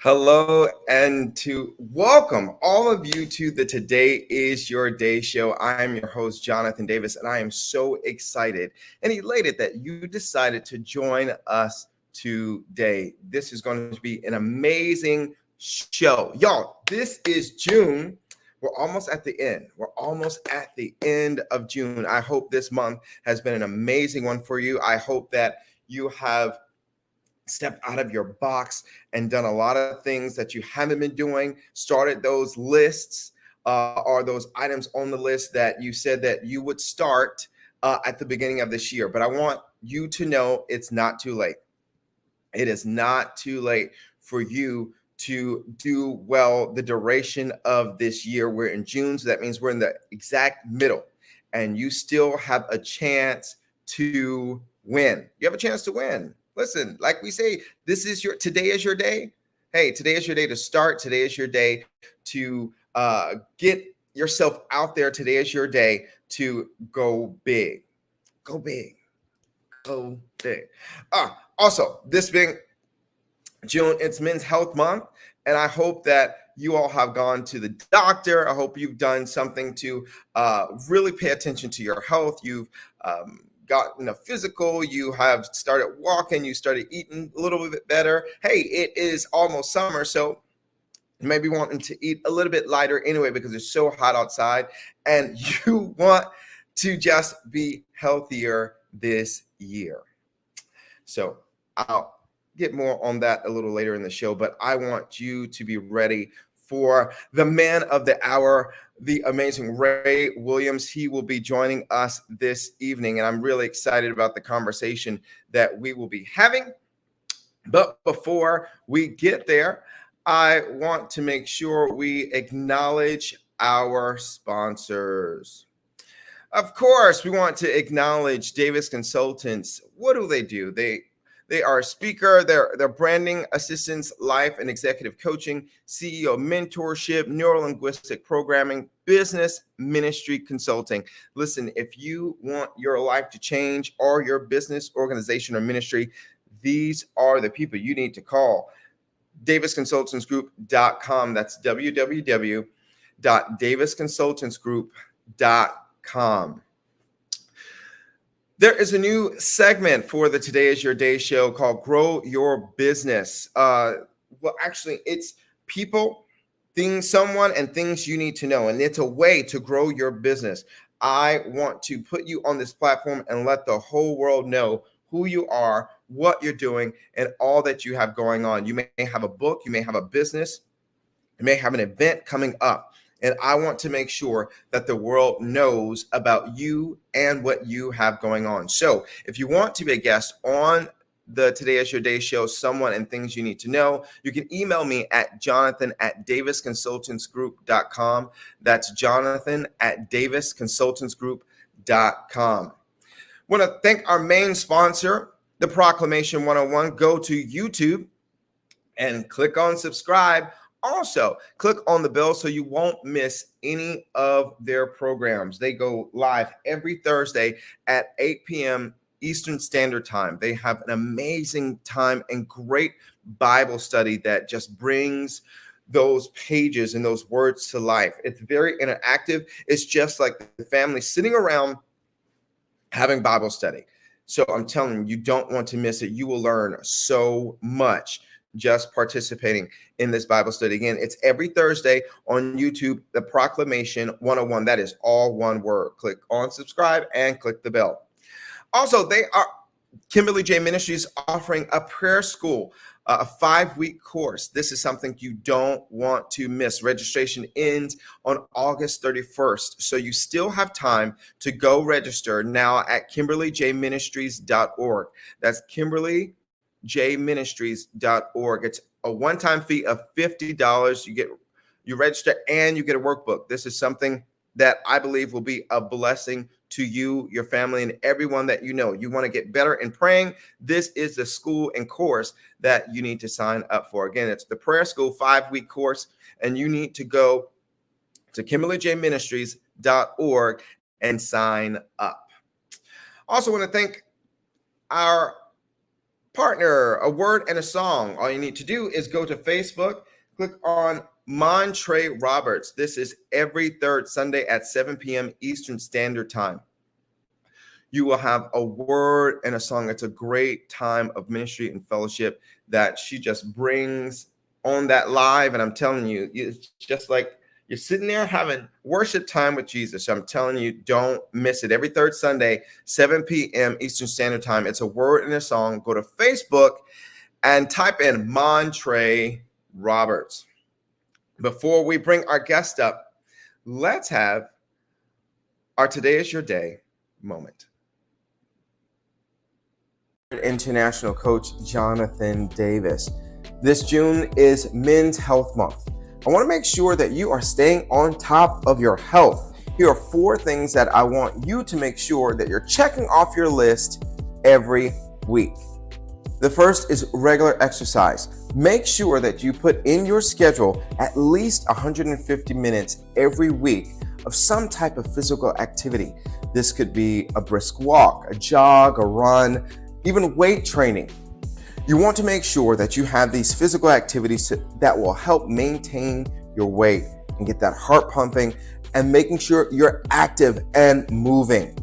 Hello, and to welcome all of you to the Today is Your Day show. I am your host, Jonathan Davis, and I am so excited and elated that you decided to join us today. This is going to be an amazing show. Y'all, this is June. We're almost at the end. We're almost at the end of June. I hope this month has been an amazing one for you. I hope that you have stepped out of your box and done a lot of things that you haven't been doing, started those lists or those items on the list that you said that you would start at the beginning of this year. But I want you to know it's not too late. It is not too late for you to do well the duration of this year. We're in June, so that means we're in the exact middle, and you still have a chance to win. You have a chance to win. Listen, like we say, today is your day. Hey, today is your day to start. Today is your day to get yourself out there. Today is your day to go big. Go big. Go big. Also, this being June, it's Men's Health Month, and I hope that you all have gone to the doctor. I hope you've done something to really pay attention to your health. You've gotten a physical, you have started walking, you started eating a little bit better. Hey, it is almost summer, so you may be wanting to eat a little bit lighter anyway because it's so hot outside, and you want to just be healthier this year. So I'll get more on that a little later in the show, but I want you to be ready for the man of the hour, the amazing Ray Williams. He will be joining us this evening, and I'm really excited about the conversation that we will be having. But before we get there, I want to make sure we acknowledge our sponsors. Of course, we want to acknowledge Davis Consultants. What do? They are a speaker, they're branding assistants, life and executive coaching, CEO mentorship, neurolinguistic programming, business ministry consulting. Listen, if you want your life to change or your business, organization, or ministry, these are the people you need to call. DavisConsultantsGroup.com. That's www.davisconsultantsgroup.com. There is a new segment for the Today is Your Day show called Grow Your Business. Actually, it's people, things, someone, and things you need to know. And it's a way to grow your business. I want to put you on this platform and let the whole world know who you are, what you're doing, and all that you have going on. You may have a book, you may have a business, you may have an event coming up. And I want to make sure that the world knows about you and what you have going on. So if you want to be a guest on the Today is Your Day show, someone and things you need to know, you can email me at jonathan@davisconsultantsgroup.com. That's jonathan@davisconsultantsgroup.com. I want to thank our main sponsor, the Proclamation 101. Go to YouTube and click on subscribe. Also, click on the bell so you won't miss any of their programs. They go live every Thursday at 8 p.m. Eastern Standard Time. They have an amazing time and great Bible study that just brings those pages and those words to life. It's very interactive. It's just like the family sitting around having Bible study. So I'm telling you, you don't want to miss it. You will learn so much just participating in this Bible study. Again, it's every Thursday on YouTube, the Proclamation 101. That is all one word. Click on subscribe and click the bell. Also, Kimberly J Ministries offering a prayer school, a 5-week course. This is something you don't want to miss. Registration ends on August 31st. So you still have time to go register now at KimberlyJMinistries.org. That's KimberlyJMinistries.org. It's a one-time fee of $50. You register and you get a workbook. This is something that I believe will be a blessing to you, your family, and everyone that you know. You want to get better in praying. This is the school and course that you need to sign up for. Again, it's the Prayer School 5-week course, and you need to go to KimberlyJMinistries.org and sign up. Also want to thank our partner, a word and a song. All you need to do is go to Facebook, click on Montre Roberts. This is every third Sunday at 7 p.m. Eastern Standard Time. You will have a word and a song. It's a great time of ministry and fellowship that she just brings on that live. And I'm telling you, it's just like you're sitting there having worship time with Jesus. So I'm telling you, don't miss it. Every third Sunday, 7 p.m. Eastern Standard Time. It's a word and a song. Go to Facebook and type in Montre Roberts. Before we bring our guest up, let's have our Today is Your Day moment. International coach Jonathan Davis. This June is Men's Health Month. I want to make sure that you are staying on top of your health. Here are 4 things that I want you to make sure that you're checking off your list every week. The first is regular exercise. Make sure that you put in your schedule at least 150 minutes every week of some type of physical activity. This could be a brisk walk, a jog, a run, even weight training. You want to make sure that you have these physical activities that will help maintain your weight and get that heart pumping and making sure you're active and moving.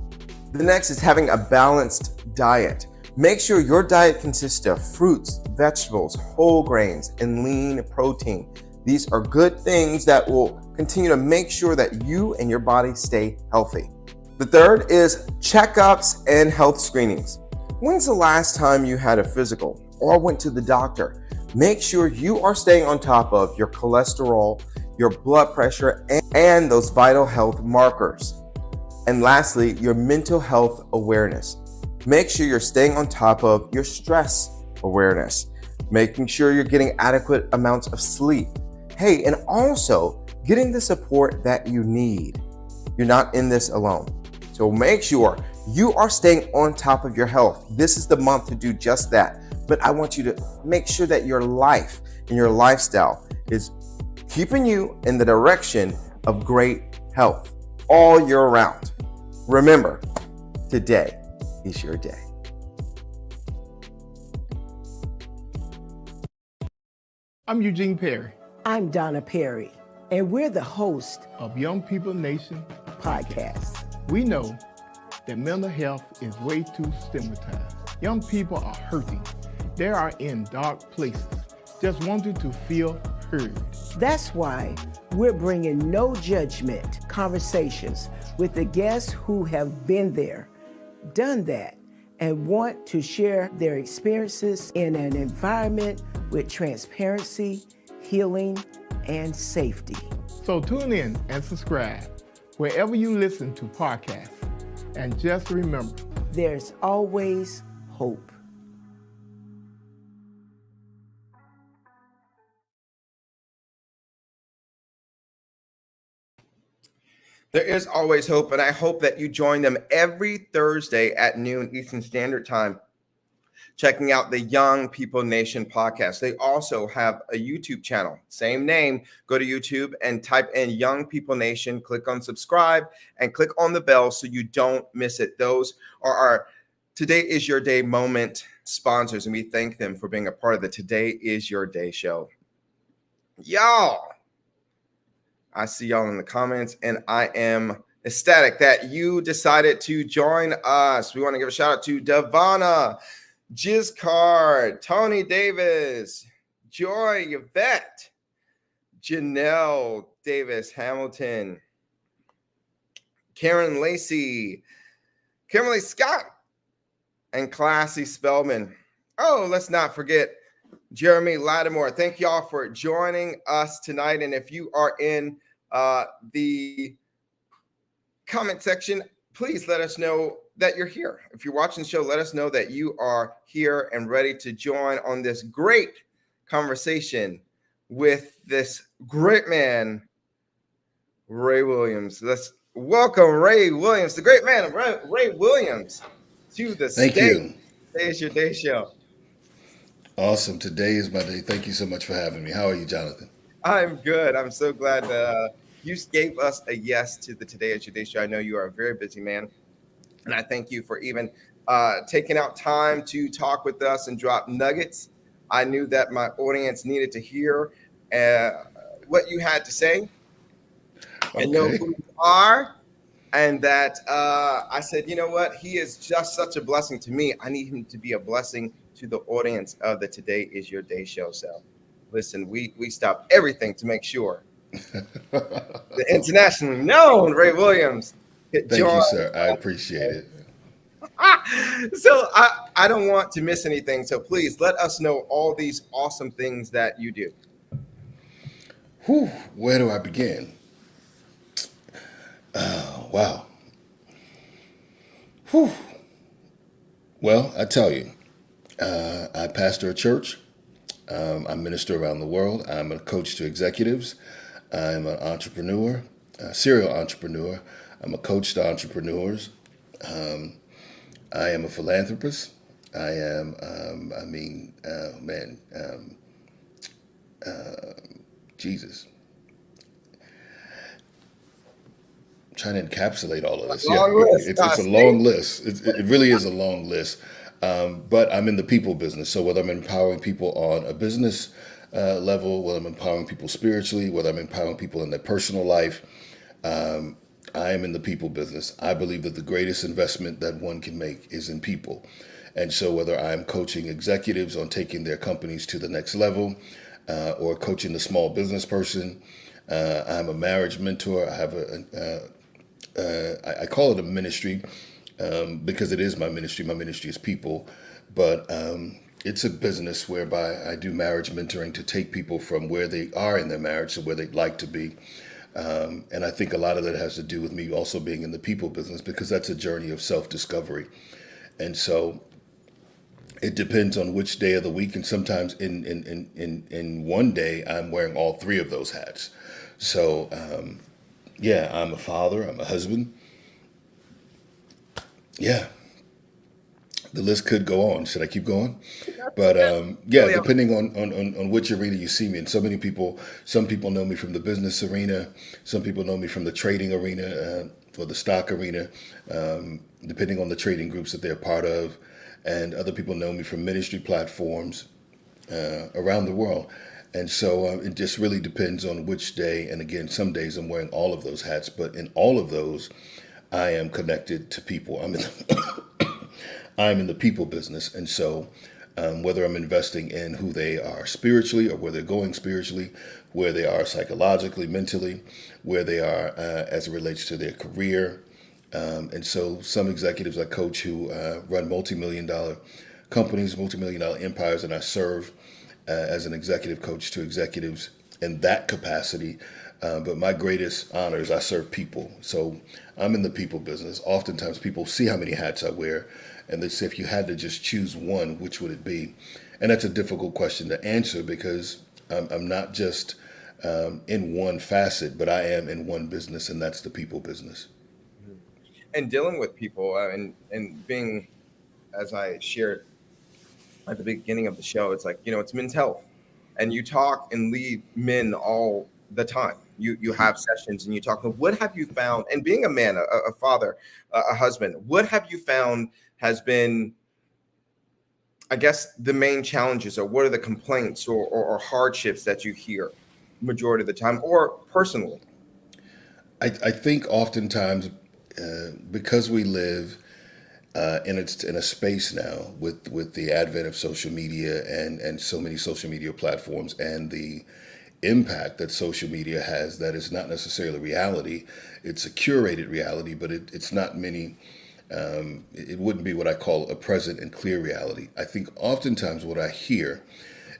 The next is having a balanced diet. Make sure your diet consists of fruits, vegetables, whole grains, and lean protein. These are good things that will continue to make sure that you and your body stay healthy. The third is checkups and health screenings. When's the last time you had a physical or went to the doctor? Make sure you are staying on top of your cholesterol, your blood pressure, and those vital health markers. And lastly, your mental health awareness. Make sure you're staying on top of your stress awareness, making sure you're getting adequate amounts of sleep. Hey, and also getting the support that you need. You're not in this alone. So make sure you are staying on top of your health. This is the month to do just that. But I want you to make sure that your life and your lifestyle is keeping you in the direction of great health all year round. Remember, today is your day. I'm Eugene Perry I'm Donna Perry, and we're the host of Young People Nation podcast. We know that mental health is way too stigmatized. Young people are hurting. They are in dark places, just wanting to feel heard. That's why we're bringing no judgment conversations with the guests who have been there, done that, and want to share their experiences in an environment with transparency, healing, and safety. So tune in and subscribe wherever you listen to podcasts. And just remember, there's always hope. There is always hope, and I hope that you join them every Thursday at noon Eastern Standard Time, checking out the Young People Nation podcast. They also have a YouTube channel, same name. Go to YouTube and type in Young People Nation, click on subscribe, and click on the bell so you don't miss it. Those are our Today is Your Day moment sponsors, and we thank them for being a part of the Today is Your Day show. Y'all, I see y'all in the comments, and I am ecstatic that you decided to join us. We want to give a shout out to Devonna, Jizcard, Tony Davis, Joy, Yvette, Janelle Davis Hamilton, Karen Lacey, Kimberly Scott, and Classy Spellman. Oh, let's not forget Jeremy Lattimore. Thank y'all for joining us tonight. And if you are in the comment section, please let us know that you're here. If you're watching the show, let us know that you are here and ready to join on this great conversation with this great man, Ray Williams. Let's welcome Ray Williams, the great man, Ray Williams, to the Thank stage. you. Today is Your Day show. Awesome. Today is my day. Thank you so much for having me. How are you, Jonathan? I'm good. I'm so glad that you gave us a yes to the Today is Your Day show. I know you are a very busy man, and I thank you for even taking out time to talk with us and drop nuggets. I knew that my audience needed to hear what you had to say and know Okay. who you are. And that I said, you know what? He is just such a blessing to me. I need him to be a blessing to the audience of the Today Is Your Day show. So listen, we stopped everything to make sure the internationally known Ray Williams hit Thank you, join. sir. I appreciate it. So I don't want to miss anything. So please let us know all these awesome things that you do. Whew, where do I begin? Oh, wow. Whew. Well, I tell you, I pastor a church. I minister around the world. I'm a coach to executives. I'm an entrepreneur, a serial entrepreneur. I'm a coach to entrepreneurs. I am a philanthropist. I am, Jesus. I'm trying to encapsulate all of this. Yeah, Long list, it's a see? long list. It really is a long list. But I'm in the people business. So whether I'm empowering people on a business level, whether I'm empowering people spiritually, whether I'm empowering people in their personal life, I am in the people business. I believe that the greatest investment that one can make is in people. And so whether I'm coaching executives on taking their companies to the next level, or coaching the small business person, I'm a marriage mentor. I have I call it a ministry because it is my ministry. My ministry is people, but it's a business whereby I do marriage mentoring to take people from where they are in their marriage to where they'd like to be. And I think a lot of that has to do with me also being in the people business because that's a journey of self-discovery. And so it depends on which day of the week. And sometimes in one day, I'm wearing all three of those hats. So, yeah, I'm a father, I'm a husband. Yeah, the list could go on. Should I keep going? But yeah, Yeah. depending on which arena you see me in. So many people, some people know me from the business arena. Some people know me from the trading arena or the stock arena, depending on the trading groups that they're part of. And other people know me from ministry platforms around the world. And so it just really depends on which day. And again, some days I'm wearing all of those hats, but in all of those, I am connected to people. I'm in the people business. And so whether I'm investing in who they are spiritually or where they're going spiritually, where they are psychologically, mentally, where they are as it relates to their career. And so some executives I coach who run multi-million dollar companies, multi-million dollar empires, and I serve as an executive coach to executives in that capacity. But my greatest honor is I serve people. So I'm in the people business. Oftentimes people see how many hats I wear and they say, if you had to just choose one, which would it be? And that's a difficult question to answer because I'm not just in one facet, but I am in one business, and that's the people business. And dealing with people and being, as I shared at the beginning of the show, it's like, it's men's health. And you talk and lead men all the time. You have sessions and you talk. What have you found? And being a man, a father, a husband, what have you found has been, I guess, the main challenges, or what are the complaints or hardships that you hear majority of the time, or personally? I think oftentimes because we live in a space now with the advent of social media and so many social media platforms and the impact that social media has, that is not necessarily reality. It's a curated reality, but it's not many. It wouldn't be what I call a present and clear reality. I think oftentimes what I hear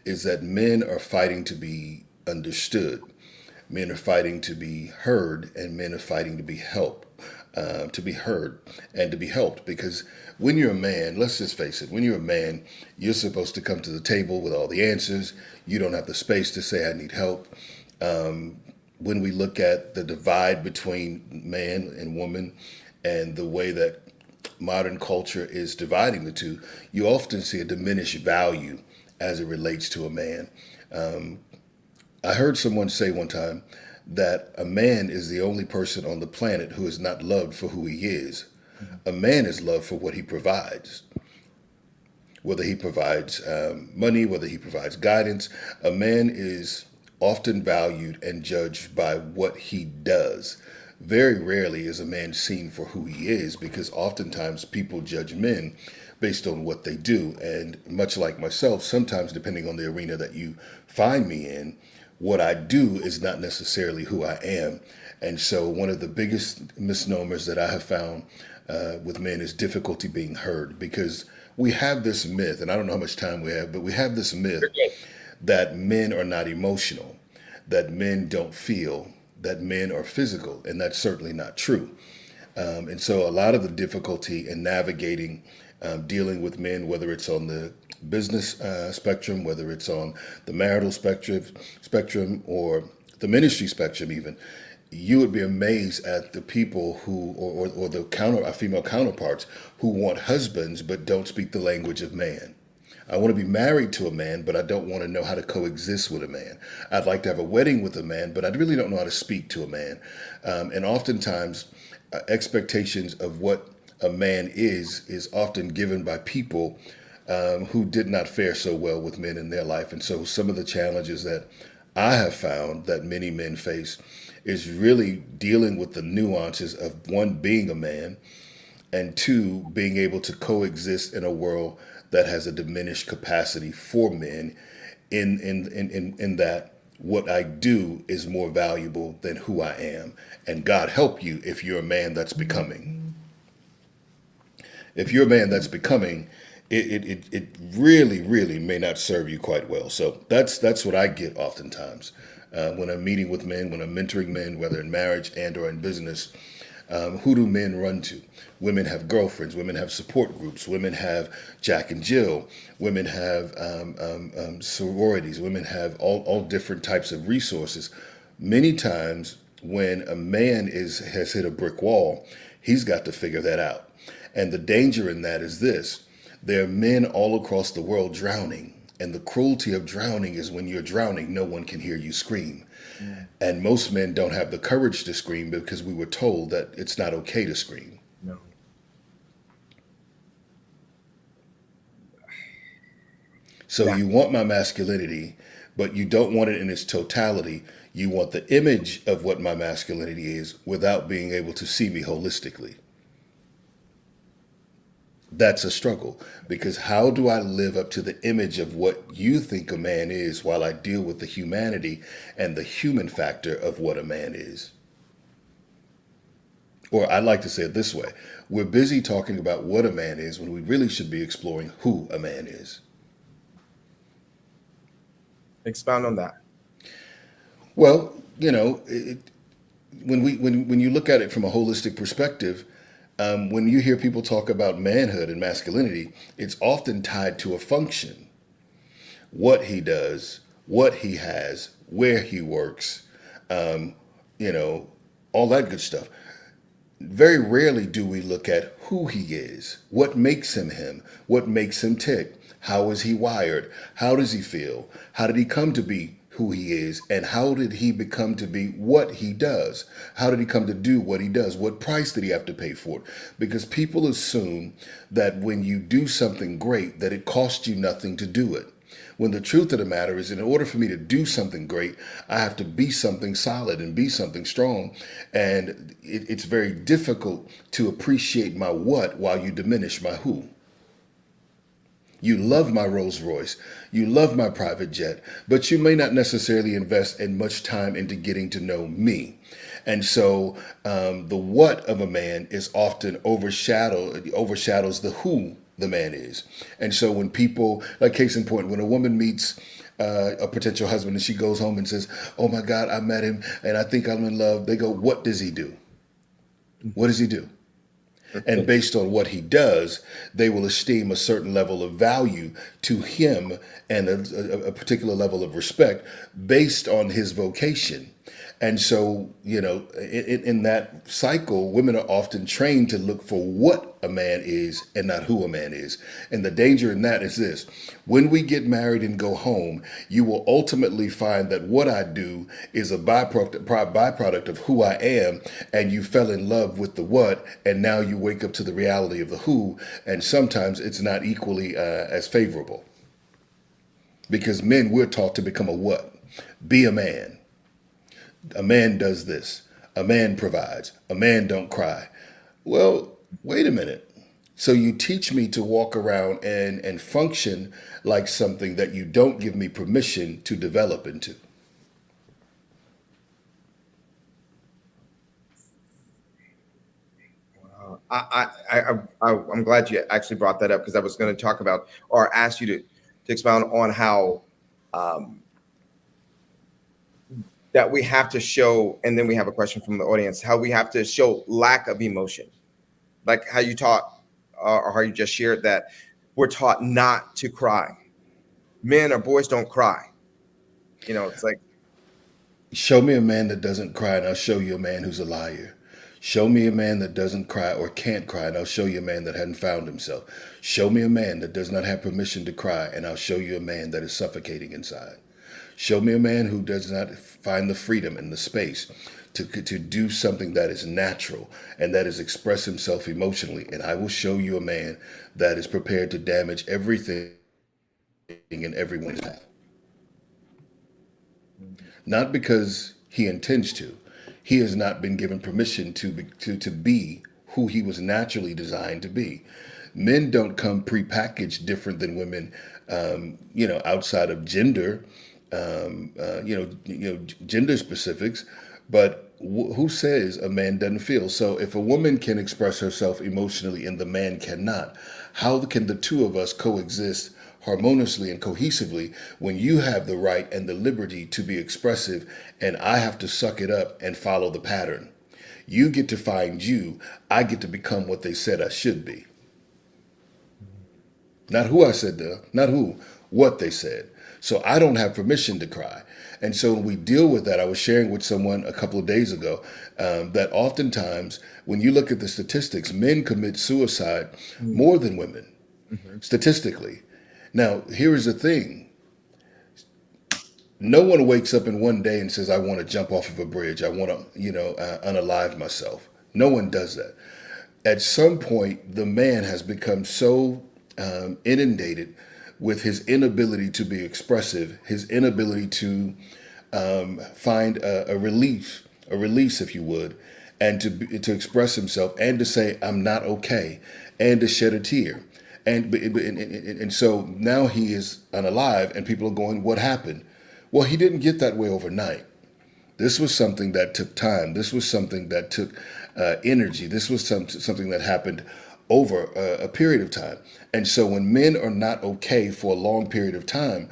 is that men are fighting to be understood. Men are fighting to be heard, and men are fighting to be helped. To be heard and to be helped. Because when you're a man, let's just face it, when you're a man, you're supposed to come to the table with all the answers. You don't have the space to say, I need help. When we look at the divide between man and woman and the way that modern culture is dividing the two, you often see a diminished value as it relates to a man. I heard someone say one time that a man is the only person on the planet who is not loved for who he is. A man is loved for what he provides, whether he provides money, whether he provides guidance. A man is often valued and judged by what he does. Very rarely is a man seen for who he is, because oftentimes people judge men based on what they do. And much like myself, sometimes depending on the arena that you find me in, what I do is not necessarily who I am. And so one of the biggest misnomers that I have found with men is difficulty being heard, because we have this myth, and I don't know how much time we have, but we have this myth that men are not emotional, that men don't feel, that men are physical, and that's certainly not true. And so a lot of the difficulty in navigating dealing with men, whether it's on the business spectrum, whether it's on the marital spectrum, or the ministry spectrum even, you would be amazed at the people who, or the our female counterparts who want husbands but don't speak the language of man. I want to be married to a man, but I don't want to know how to coexist with a man. I'd like to have a wedding with a man, but I really don't know how to speak to a man. And oftentimes, expectations of what a man is often given by people who did not fare so well with men in their life. And so some of the challenges that I have found that many men face is really dealing with the nuances of, one, being a man, and two, being able to coexist in a world that has a diminished capacity for men in that what I do is more valuable than who I am. And God help you if you're a man that's becoming. If you're a man that's becoming, it really, really may not serve you quite well. So that's what I get oftentimes when I'm meeting with men, when I'm mentoring men, whether in marriage and or in business. Who do men run to? Women have girlfriends. Women have support groups. Women have Jack and Jill. Women have sororities. Women have all different types of resources. Many times when a man has hit a brick wall, he's got to figure that out. And the danger in that is this: there are men all across the world drowning. And the cruelty of drowning is when you're drowning, no one can hear you scream. And most men don't have the courage to scream because we were told that it's not okay to scream. No. So Yeah. you want my masculinity, but you don't want it in its totality. You want the image of what my masculinity is without being able to see me holistically. That's a struggle, because how do I live up to the image of what you think a man is while I deal with the humanity and the human factor of what a man is? Or I like to say it this way: we're busy talking about what a man is when we really should be exploring who a man is. Expound on that. Well, when you look at it from a holistic perspective, when you hear people talk about manhood and masculinity, it's often tied to a function: what he does, what he has, where he works, all that good stuff. Very rarely do we look at who he is, what makes him him, what makes him tick, how is he wired, how does he feel, how did he come to be who he is, and how did he become to be what he does? How did he come to do what he does? What price did he have to pay for it? Because people assume that when you do something great, that it costs you nothing to do it. When the truth of the matter is, in order for me to do something great, I have to be something solid and be something strong. And it's very difficult to appreciate my what while you diminish my who. You love my Rolls Royce, you love my private jet, but you may not necessarily invest in much time into getting to know me. And so the what of a man is often overshadows the who the man is. And so when people, like case in point, when a woman meets a potential husband and she goes home and says, "Oh my God, I met him and I think I'm in love," they go, "What does he do? What does he do?" And based on what he does, they will esteem a certain level of value to him and a particular level of respect based on his vocation. And so, in that cycle, women are often trained to look for what a man is and not who a man is. And the danger in that is this: when we get married and go home, you will ultimately find that what I do is a byproduct of who I am, and you fell in love with the what, and now you wake up to the reality of the who, and sometimes it's not equally as favorable. Because men, we're taught to become a what? Be a man. A man does this. A man provides. A man don't cry. Well, wait a minute. So you teach me to walk around and function like something that you don't give me permission to develop into. I'm glad you actually brought that up, because I was going to talk about or ask you to expound on how that we have to show, and then we have a question from the audience, how we have to show lack of emotion, like how you taught or how you just shared that we're taught not to cry. Men or boys don't cry. It's like, Show me a man that doesn't cry, and I'll show you a man who's a liar. Show me a man that doesn't cry or can't cry, and I'll show you a man that hadn't found himself. Show me a man that does not have permission to cry, and I'll show you a man that is suffocating inside. Show me a man who does not find the freedom and the space to do something that is natural and that is express himself emotionally, and I will show you a man that is prepared to damage everything in everyone's path. Not because he intends to. He has not been given permission to be who he was naturally designed to be. Men don't come prepackaged different than women, outside of gender, gender specifics. But who says a man doesn't feel? So if a woman can express herself emotionally and the man cannot, how can the two of us coexist harmoniously and cohesively when you have the right and the liberty to be expressive and I have to suck it up and follow the pattern? You get to find you, I get to become what they said I should be. Not who I said, not who, what they said. So I don't have permission to cry. And so when we deal with that, I was sharing with someone a couple of days ago that oftentimes when you look at the statistics, men commit suicide more than women, statistically. Now, here is the thing. No one wakes up in one day and says, I want to jump off of a bridge. I want to, unalive myself. No one does that. At some point, the man has become so inundated with his inability to be expressive, his inability to find a release, if you would, and to express himself and to say, I'm not okay, and to shed a tear. And so now he is unalive, and people are going, what happened? Well, he didn't get that way overnight. This was something that took time. This was something that took energy. This was something that happened over a period of time. And so when men are not okay for a long period of time,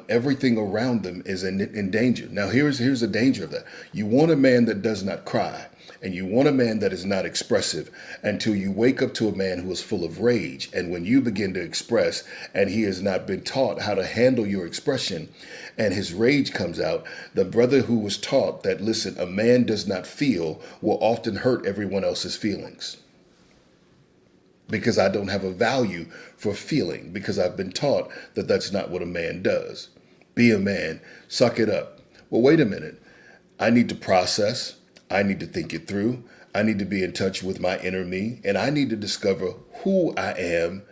everything around them is in danger. Now, here's the danger of that. You want a man that does not cry, and you want a man that is not expressive until you wake up to a man who is full of rage. And when you begin to express and he has not been taught how to handle your expression and his rage comes out, the brother who was taught that, listen, a man does not feel will often hurt everyone else's feelings. Because I don't have a value for feeling, because I've been taught that that's not what a man does. Be a man, suck it up. Well, wait a minute. I need to process. I need to think it through. I need to be in touch with my inner me, and I need to discover who I am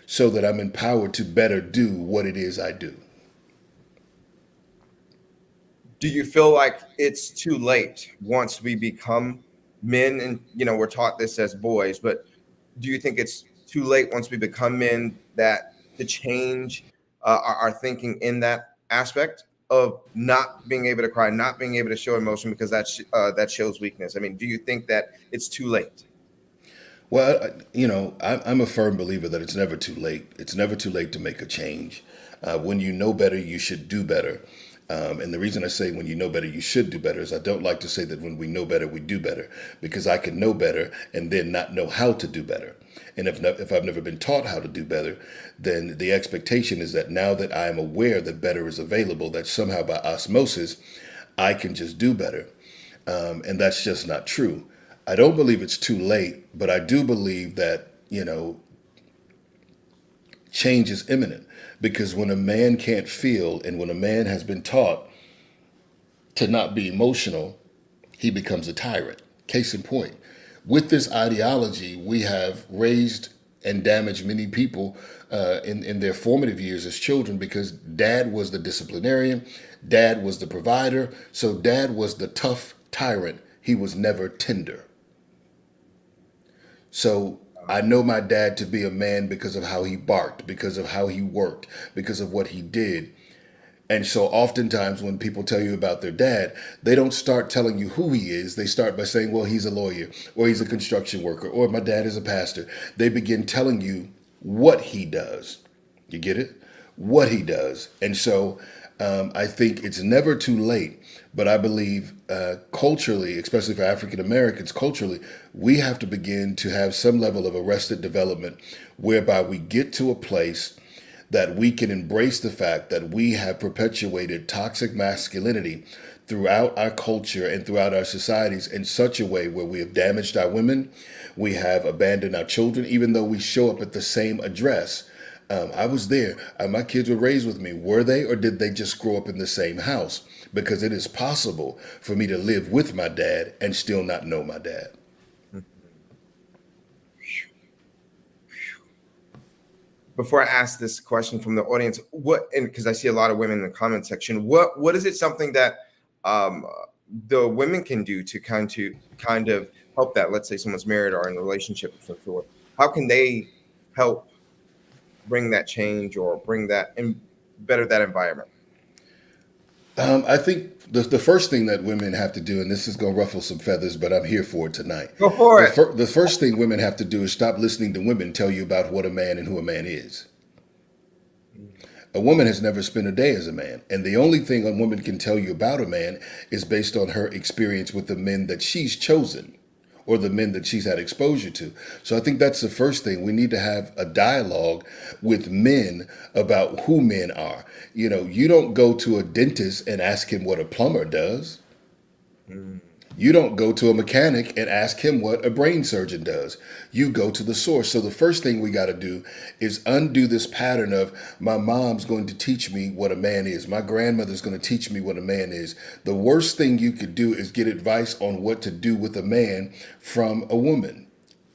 so that I'm empowered to better do what it is I do. do you feel like it's too late once we become men? And, we're taught this as boys, but do you think it's too late once we become men that to change our thinking in that aspect of not being able to cry, not being able to show emotion, because that shows weakness? I mean, do you think that it's too late? Well, I'm a firm believer that it's never too late. It's never too late to make a change. When you know better, you should do better. And the reason I say when you know better, you should do better is I don't like to say that when we know better, we do better, because I can know better and then not know how to do better. And if I've never been taught how to do better, then the expectation is that now that I am aware that better is available, that somehow by osmosis, I can just do better. And that's just not true. I don't believe it's too late, but I do believe that, change is imminent, because when a man can't feel and when a man has been taught to not be emotional, he becomes a tyrant. Case in point, with this ideology, we have raised and damaged many people in their formative years as children, because dad was the disciplinarian, dad was the provider, so dad was the tough tyrant. He was never tender. So I know my dad to be a man because of how he barked, because of how he worked, because of what he did. And so oftentimes when people tell you about their dad, they don't start telling you who he is. They start by saying, well, he's a lawyer, or he's a construction worker, or my dad is a pastor. They begin telling you what he does. You get it? What he does. And so I think it's never too late. But I believe culturally, especially for African Americans, culturally, we have to begin to have some level of arrested development whereby we get to a place that we can embrace the fact that we have perpetuated toxic masculinity throughout our culture and throughout our societies in such a way where we have damaged our women, we have abandoned our children, even though we show up at the same address. I was there. My kids were raised with me. Were they, or did they just grow up in the same house? Because it is possible for me to live with my dad and still not know my dad. Before I ask this question from the audience, because I see a lot of women in the comment section, what is it something that the women can do to kind of help that? Let's say someone's married or in a relationship of some sort. How can they help bring that change or bring that and better that environment? I think the first thing that women have to do, and this is going to ruffle some feathers, but I'm here for it tonight. Go for it. The first thing women have to do is stop listening to women tell you about what a man and who a man is. A woman has never spent a day as a man. And the only thing a woman can tell you about a man is based on her experience with the men that she's chosen or the men that she's had exposure to. So I think that's the first thing. We need to have a dialogue with men about who men are. You don't go to a dentist and ask him what a plumber does. You don't go to a mechanic and ask him what a brain surgeon does. You go to the source. So the first thing we got to do is undo this pattern of my mom's going to teach me what a man is. My grandmother's going to teach me what a man is. The worst thing you could do is get advice on what to do with a man from a woman.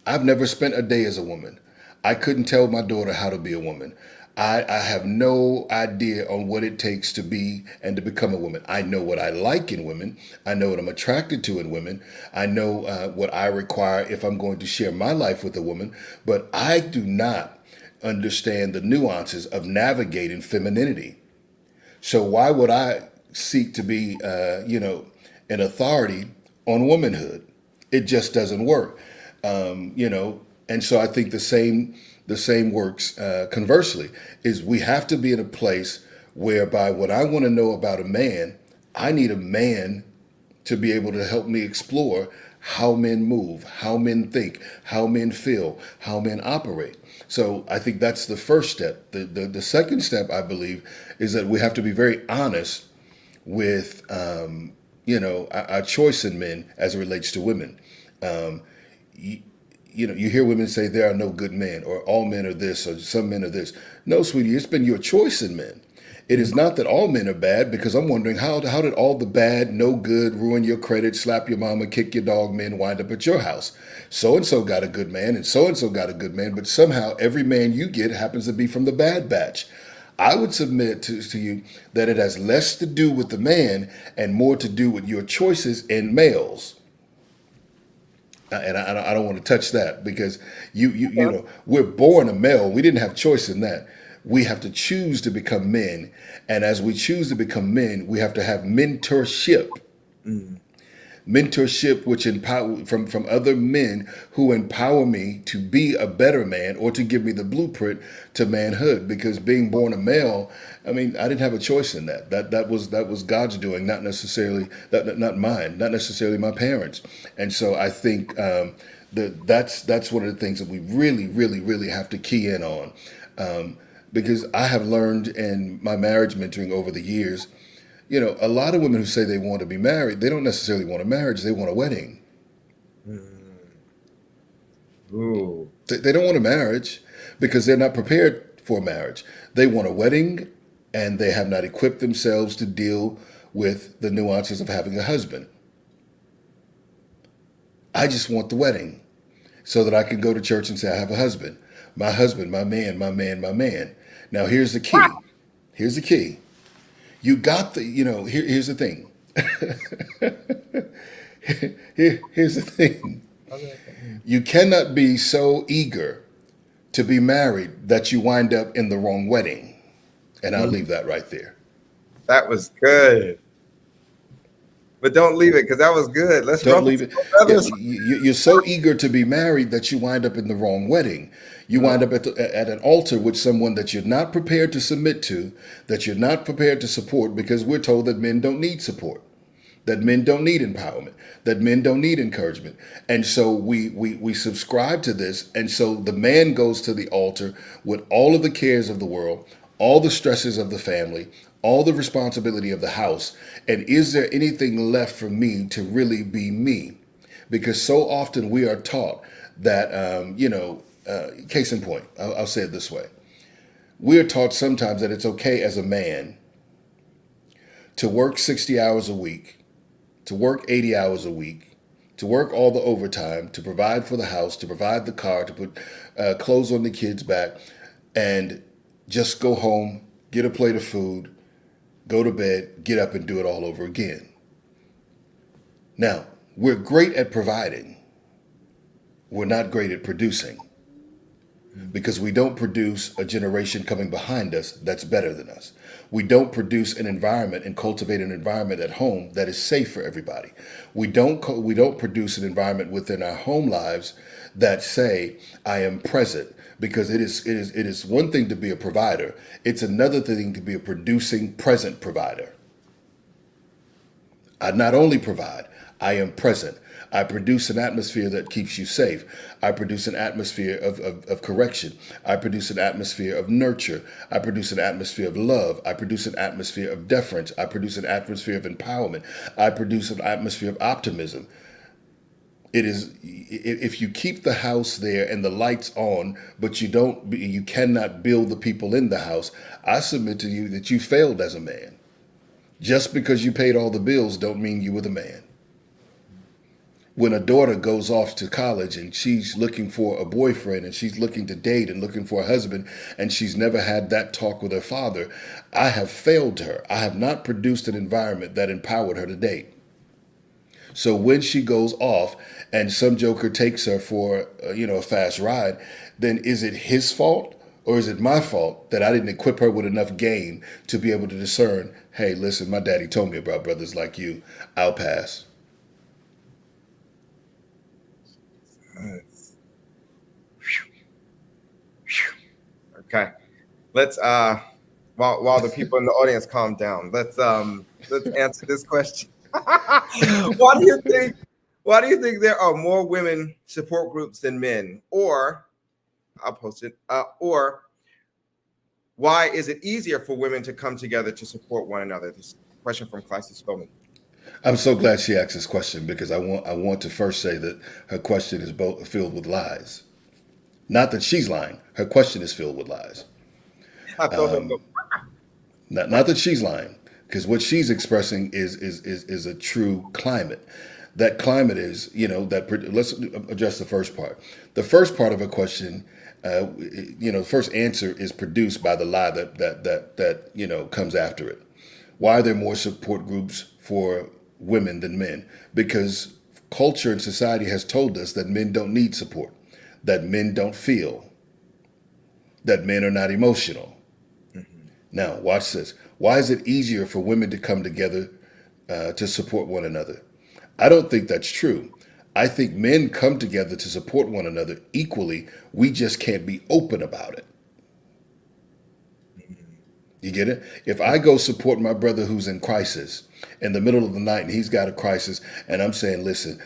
I've never spent a day as a woman. I couldn't tell my daughter how to be a woman. I have no idea on what it takes to be and to become a woman. I know what I like in women. I know what I'm attracted to in women. I know what I require if I'm going to share my life with a woman. But I do not understand the nuances of navigating femininity. So why would I seek to be, an authority on womanhood? It just doesn't work, And so I think the same works conversely, is we have to be in a place whereby when I want to know about a man, I need a man to be able to help me explore how men move, how men think, how men feel, how men operate. So I think that's the first step. The second step, I believe, is that we have to be very honest with, our choice in men as it relates to women. You hear women say there are no good men, or all men are this, or some men are this. No, sweetie, it's been your choice in men. It is not that all men are bad, because I'm wondering how did all the bad, no good, ruin your credit, slap your mama, kick your dog men wind up at your house? So-and-so got a good man, and so-and-so got a good man, but somehow every man you get happens to be from the bad batch. I would submit to you that it has less to do with the man and more to do with your choices in males. And I don't want to touch that, because we're born a male. We didn't have choice in that. We have to choose to become men. And as we choose to become men, we have to have mentorship. Mentorship, which empower from other men who empower me to be a better man, or to give me the blueprint to manhood. Because being born a male, I didn't have a choice in that. That was God's doing, not necessarily not mine, not necessarily my parents. And so I think that's one of the things that we really, really, really have to key in on. Because I have learned in my marriage mentoring over the years, You know, a lot of women who say they want to be married, they don't necessarily want a marriage, they want a wedding. Ooh. They don't want a marriage because they're not prepared for marriage. They want a wedding and they have not equipped themselves to deal with the nuances of having a husband. I just want the wedding so that I can go to church and say, I have a husband, my man, my man, my man. Now, here's the key. Here's the key. You got the, you know, here's the thing. Here's the thing. You cannot be so eager to be married that you wind up in the wrong wedding. And I'll leave that right there. That was good. But don't leave it because that was good. Let's Don't leave it. Yeah, Others. you're so eager to be married that you wind up in the wrong wedding. You wind up at an altar with someone that you're not prepared to submit to, that you're not prepared to support, because we're told that men don't need support, that men don't need empowerment, that men don't need encouragement. And so we subscribe to this. And so the man goes to the altar with all of the cares of the world, all the stresses of the family, all the responsibility of the house. And is there anything left for me to really be me? Because so often we are taught that, case in point, I'll say it this way. We are taught sometimes that it's okay as a man to work 60 hours a week, to work 80 hours a week, to work all the overtime, to provide for the house, to provide the car, to put clothes on the kids' back, and just go home, get a plate of food, go to bed, get up and do it all over again. Now, we're great at providing. We're not great at producing, because we don't produce a generation coming behind us that's better than us. We don't produce an environment and cultivate an environment at home that is safe for everybody. We don't produce an environment within our home lives that say, I am present, because it is one thing to be a provider. It's another thing to be a producing present provider. I not only provide, I am present. I produce an atmosphere that keeps you safe. I produce an atmosphere of correction. I produce an atmosphere of nurture. I produce an atmosphere of love. I produce an atmosphere of deference. I produce an atmosphere of empowerment. I produce an atmosphere of optimism. It is, if you keep the house there and the lights on, but you cannot build the people in the house, I submit to you that you failed as a man. Just because you paid all the bills don't mean you were the man. When a daughter goes off to college and she's looking for a boyfriend and she's looking to date and looking for a husband and she's never had that talk with her father, I have failed her. I have not produced an environment that empowered her to date. So when she goes off and some joker takes her for a fast ride, then is it his fault or is it my fault that I didn't equip her with enough game to be able to discern, hey, listen, my daddy told me about brothers like you. I'll pass. Okay. Let's while the people in the audience calm down, let's answer this question. Why do you think there are more women support groups than men? Or I'll post it. Or why is it easier for women to come together to support one another? This question from Classy Spelman. I'm so glad she asked this question, because I want to first say that her question is filled with lies. Not that she's lying. Her question is filled with lies. I told them Not that she's lying, because what she's expressing is a true climate. That climate is, let's address the first part. The first part of her question, the first answer is produced by the lie that comes after it. Why are there more support groups for women than men? Because culture and society has told us that men don't need support, that men don't feel, that men are not emotional. Now, watch this. Why is it easier for women to come together to support one another? I don't think that's true. I think men come together to support one another equally. We just can't be open about it. You get it? If I go support my brother who's in crisis in the middle of the night and he's got a crisis and I'm saying, listen,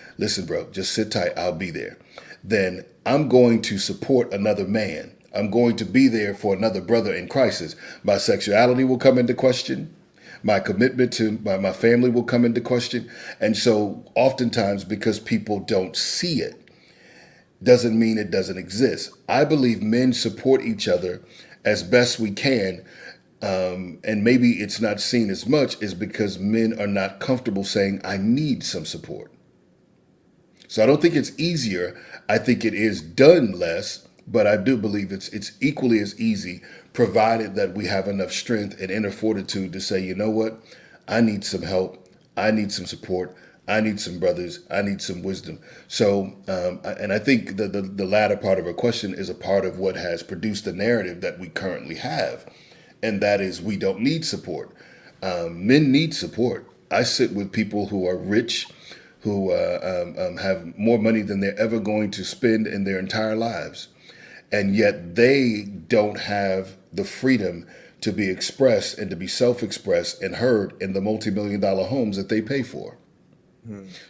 bro, just sit tight, I'll be there. Then I'm going to support another man. I'm going to be there for another brother in crisis. My sexuality will come into question. My commitment to my family will come into question. And so oftentimes, because people don't see it, doesn't mean it doesn't exist. I believe men support each other as best we can. And maybe it's not seen as much is because men are not comfortable saying, I need some support. So I don't think it's easier. I think it is done less, but I do believe it's equally as easy, provided that we have enough strength and inner fortitude to say, you know what, I need some help, I need some support, I need some brothers, I need some wisdom. So, and I think the latter part of her question is a part of what has produced the narrative that we currently have, and that is we don't need support. Men need support. I sit with people who are rich, who have more money than they're ever going to spend in their entire lives. And yet they don't have the freedom to be expressed and to be self-expressed and heard in the multi-million-dollar homes that they pay for.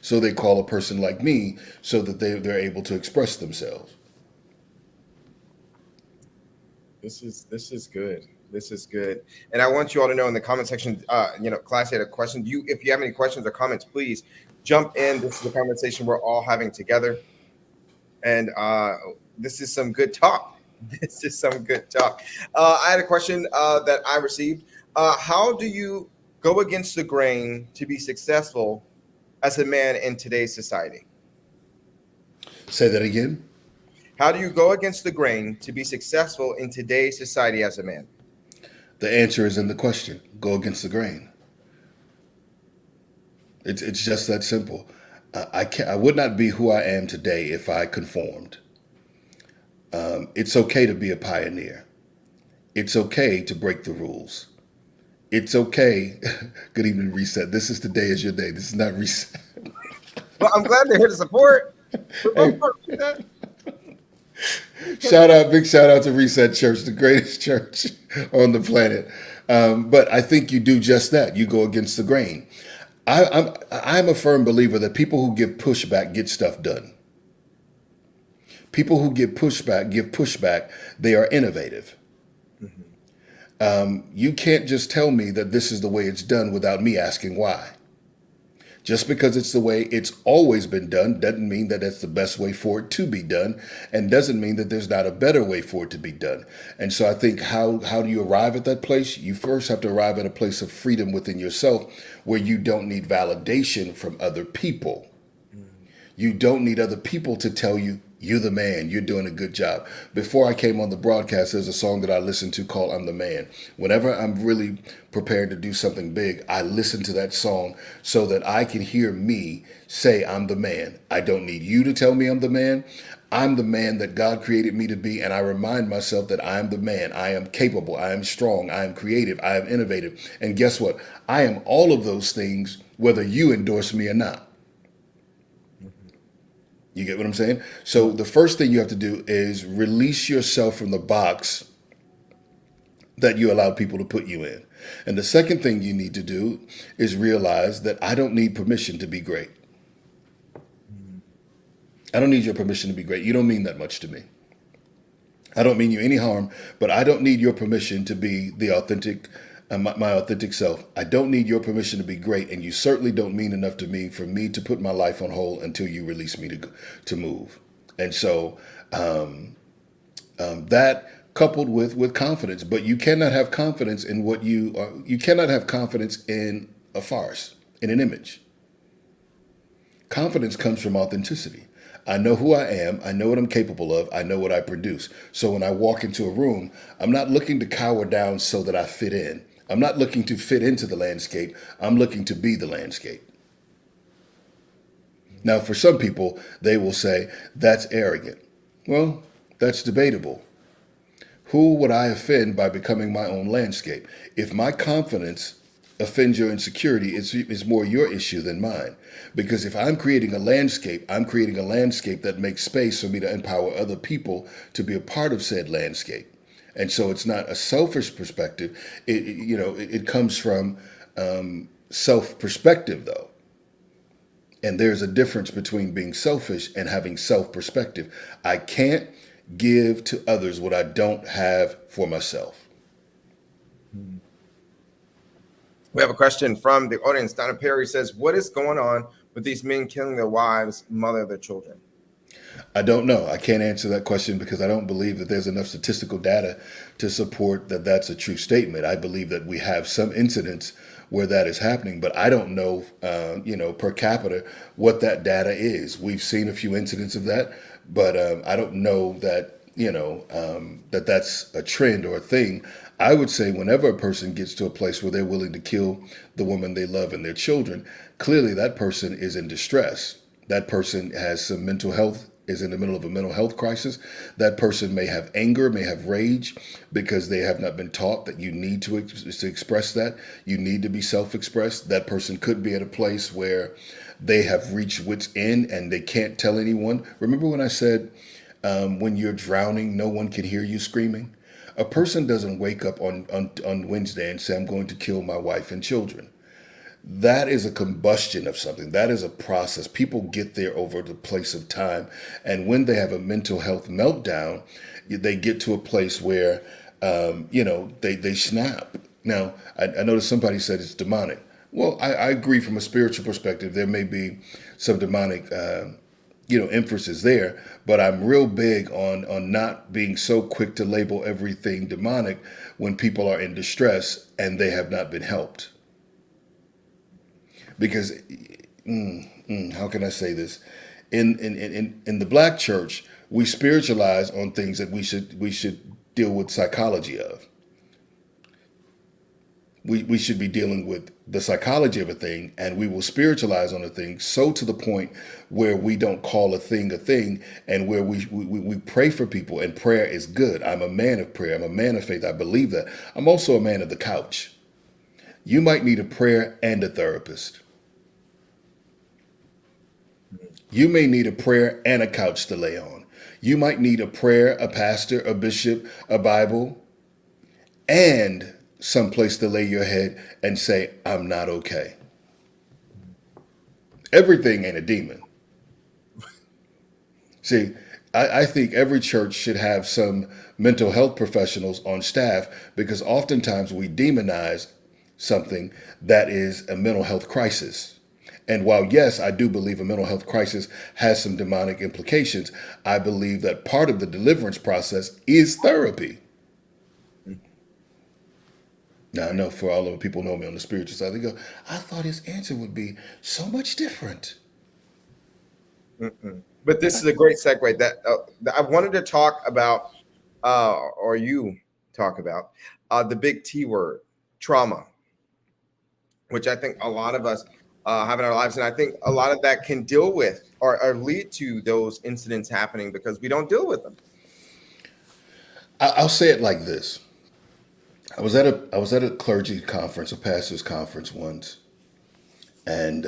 So they call a person like me so that they're able to express themselves. This is good. This is good. And I want you all to know in the comment section, Classy had a question. If you have any questions or comments, please jump in. This is a conversation we're all having together. And this is some good talk. This is some good talk. I had a question that I received. How do you go against the grain to be successful as a man in today's society? Say that again. How do you go against the grain to be successful in today's society as a man? The answer is in the question. Go against the grain. It's just that simple. I would not be who I am today if I conformed. It's okay to be a pioneer. It's okay to break the rules. It's okay. Good evening, Reset. This is Today is Your Day. This is not Reset. Well, I'm glad they're here to support. Big shout out to Reset Church, the greatest church on the planet. But I think you do just that. You go against the grain. I'm a firm believer that people who give pushback get stuff done. People who give pushback, they are innovative. You can't just tell me that this is the way it's done without me asking why. Just because it's the way it's always been done doesn't mean that it's the best way for it to be done, and doesn't mean that there's not a better way for it to be done. And so I think how do you arrive at that place? You first have to arrive at a place of freedom within yourself where you don't need validation from other people. You don't need other people to tell you, you're the man, you're doing a good job. Before I came on the broadcast, there's a song that I listen to called I'm the Man. Whenever I'm really prepared to do something big, I listen to that song so that I can hear me say I'm the man. I don't need you to tell me I'm the man. I'm the man that God created me to be, and I remind myself that I am the man. I am capable, I am strong, I am creative, I am innovative. And guess what? I am all of those things whether you endorse me or not. You get what I'm saying? So the first thing you have to do is release yourself from the box that you allow people to put you in. And the second thing you need to do is realize that I don't need permission to be great. I don't need your permission to be great. You don't mean that much to me. I don't mean you any harm, but I don't need your permission to be the authentic, my authentic self. I don't need your permission to be great, and you certainly don't mean enough to me for me to put my life on hold until you release me to move. And so that coupled with confidence, but you cannot have confidence in what you are. You cannot have confidence in a farce, in an image. Confidence comes from authenticity. I know who I am. I know what I'm capable of. I know what I produce. So when I walk into a room, I'm not looking to cower down so that I fit in. I'm not looking to fit into the landscape. I'm looking to be the landscape. Now, for some people, they will say, that's arrogant. Well, that's debatable. Who would I offend by becoming my own landscape? If my confidence offends your insecurity, it's more your issue than mine. Because if I'm creating a landscape, I'm creating a landscape that makes space for me to empower other people to be a part of said landscape. And so it's not a selfish perspective. It comes from self-perspective, though. And there's a difference between being selfish and having self-perspective. I can't give to others what I don't have for myself. We have a question from the audience. Donna Perry says, what is going on with these men killing their wives, mother their children? I don't know. I can't answer that question because I don't believe that there's enough statistical data to support that that's a true statement. I believe that we have some incidents where that is happening, but I don't know, per capita what that data is. We've seen a few incidents of that, but I don't know that, that that's a trend or a thing. I would say whenever a person gets to a place where they're willing to kill the woman they love and their children, clearly that person is in distress. That person has some mental health, is in the middle of a mental health crisis. That person may have anger, may have rage, because they have not been taught that you need to express that. You need to be self-expressed. That person could be at a place where they have reached wit's end and they can't tell anyone. Remember when I said, when you're drowning, no one can hear you screaming? A person doesn't wake up on Wednesday and say, I'm going to kill my wife and children. That is a combustion of something. That is a process. People get there over the place of time. And when they have a mental health meltdown, they get to a place where, they snap. Now, I noticed somebody said it's demonic. Well, I agree from a spiritual perspective. There may be some demonic, emphasis there, but I'm real big on not being so quick to label everything demonic when people are in distress and they have not been helped. Because, how can I say this? In the black church, we spiritualize on things that we should deal with psychology of. We should be dealing with the psychology of a thing, and we will spiritualize on a thing so to the point where we don't call a thing, and where we pray for people, and prayer is good. I'm a man of prayer. I'm a man of faith. I believe that. I'm also a man of the couch. You might need a prayer and a therapist. You may need a prayer and a couch to lay on. You might need a prayer, a pastor, a bishop, a Bible, and some place to lay your head and say, I'm not okay. Everything ain't a demon. See, I think every church should have some mental health professionals on staff, because oftentimes we demonize something that is a mental health crisis. And while, yes, I do believe a mental health crisis has some demonic implications, I believe that part of the deliverance process is therapy. Now, I know for all of the people who know me on the spiritual side, they go, I thought his answer would be so much different. But this is a great segue that I wanted to talk about, or you talk about, the big T word, trauma, which I think a lot of us have in our lives. And I think a lot of that can deal with or lead to those incidents happening because we don't deal with them. I'll say it like this. I was at a clergy conference, a pastor's conference once. And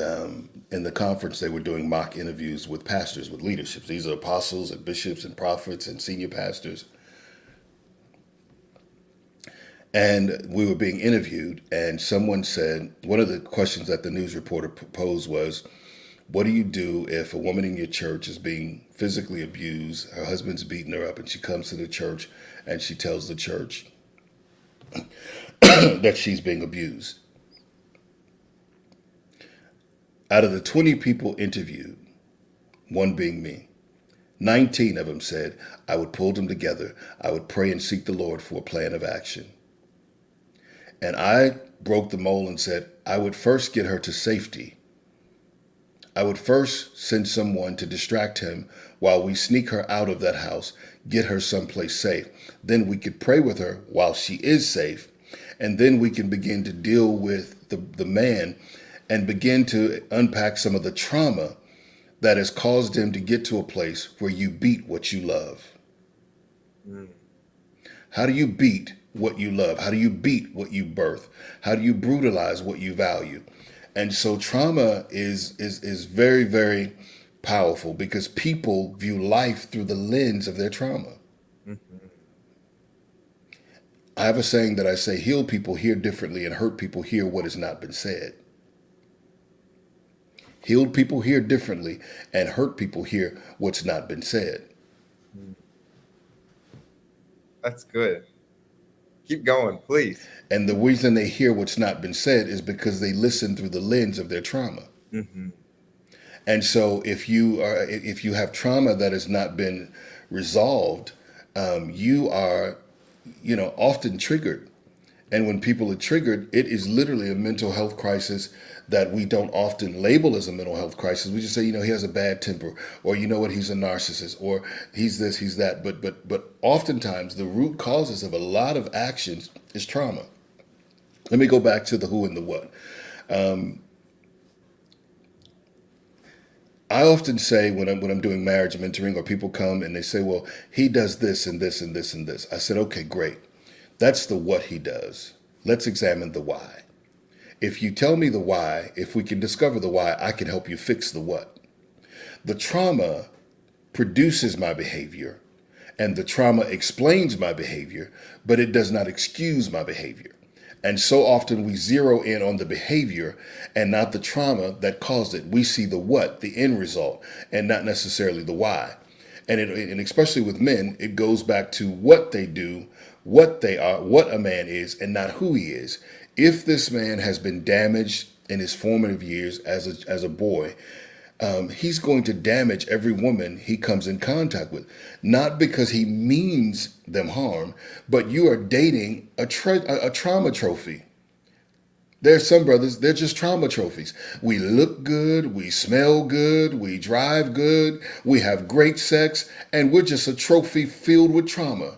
in the conference, they were doing mock interviews with pastors, with leaderships. These are apostles and bishops and prophets and senior pastors. And we were being interviewed, and someone said, one of the questions that the news reporter posed was, what do you do if a woman in your church is being physically abused, her husband's beating her up, and she comes to the church and she tells the church that she's being abused? Out of the 20 people interviewed, one being me, 19 of them said, I would pull them together. I would pray and seek the Lord for a plan of action. And I broke the mold and said, I would first get her to safety. I would first send someone to distract him while we sneak her out of that house, get her someplace safe. Then we could pray with her while she is safe. And then we can begin to deal with the man and begin to unpack some of the trauma that has caused him to get to a place where you beat what you love. How do you beat what you love? How do you beat what you birth? How do you brutalize what you value? And so trauma is very, very powerful because people view life through the lens of their trauma. I have a saying that I say, healed people hear differently and hurt people hear what has not been said. Healed people hear differently and hurt people hear what's not been said. That's good. Keep going, please. And the reason they hear what's not been said is because they listen through the lens of their trauma. Hmm. And so if you have trauma that has not been resolved, you are, often triggered. And when people are triggered, it is literally a mental health crisis that we don't often label as a mental health crisis. We just say, he has a bad temper, or you know what, he's a narcissist, or he's this, he's that. But oftentimes the root causes of a lot of actions is trauma. Let me go back to the who and the what. I often say when I'm doing marriage mentoring, or people come and they say, well, he does this and this and this and this. I said, okay, great. That's the what he does. Let's examine the why. If you tell me the why, if we can discover the why, I can help you fix the what. The trauma produces my behavior, and the trauma explains my behavior, but it does not excuse my behavior. And so often we zero in on the behavior and not the trauma that caused it. We see the what, the end result, and not necessarily the why. And especially with men, it goes back to what they do, what they are, what a man is, and not who he is. If this man has been damaged in his formative years as a boy, he's going to damage every woman he comes in contact with. Not because he means them harm, but you are dating a trauma trophy. There's some brothers, they're just trauma trophies. We look good, we smell good, we drive good, we have great sex, and we're just a trophy filled with trauma.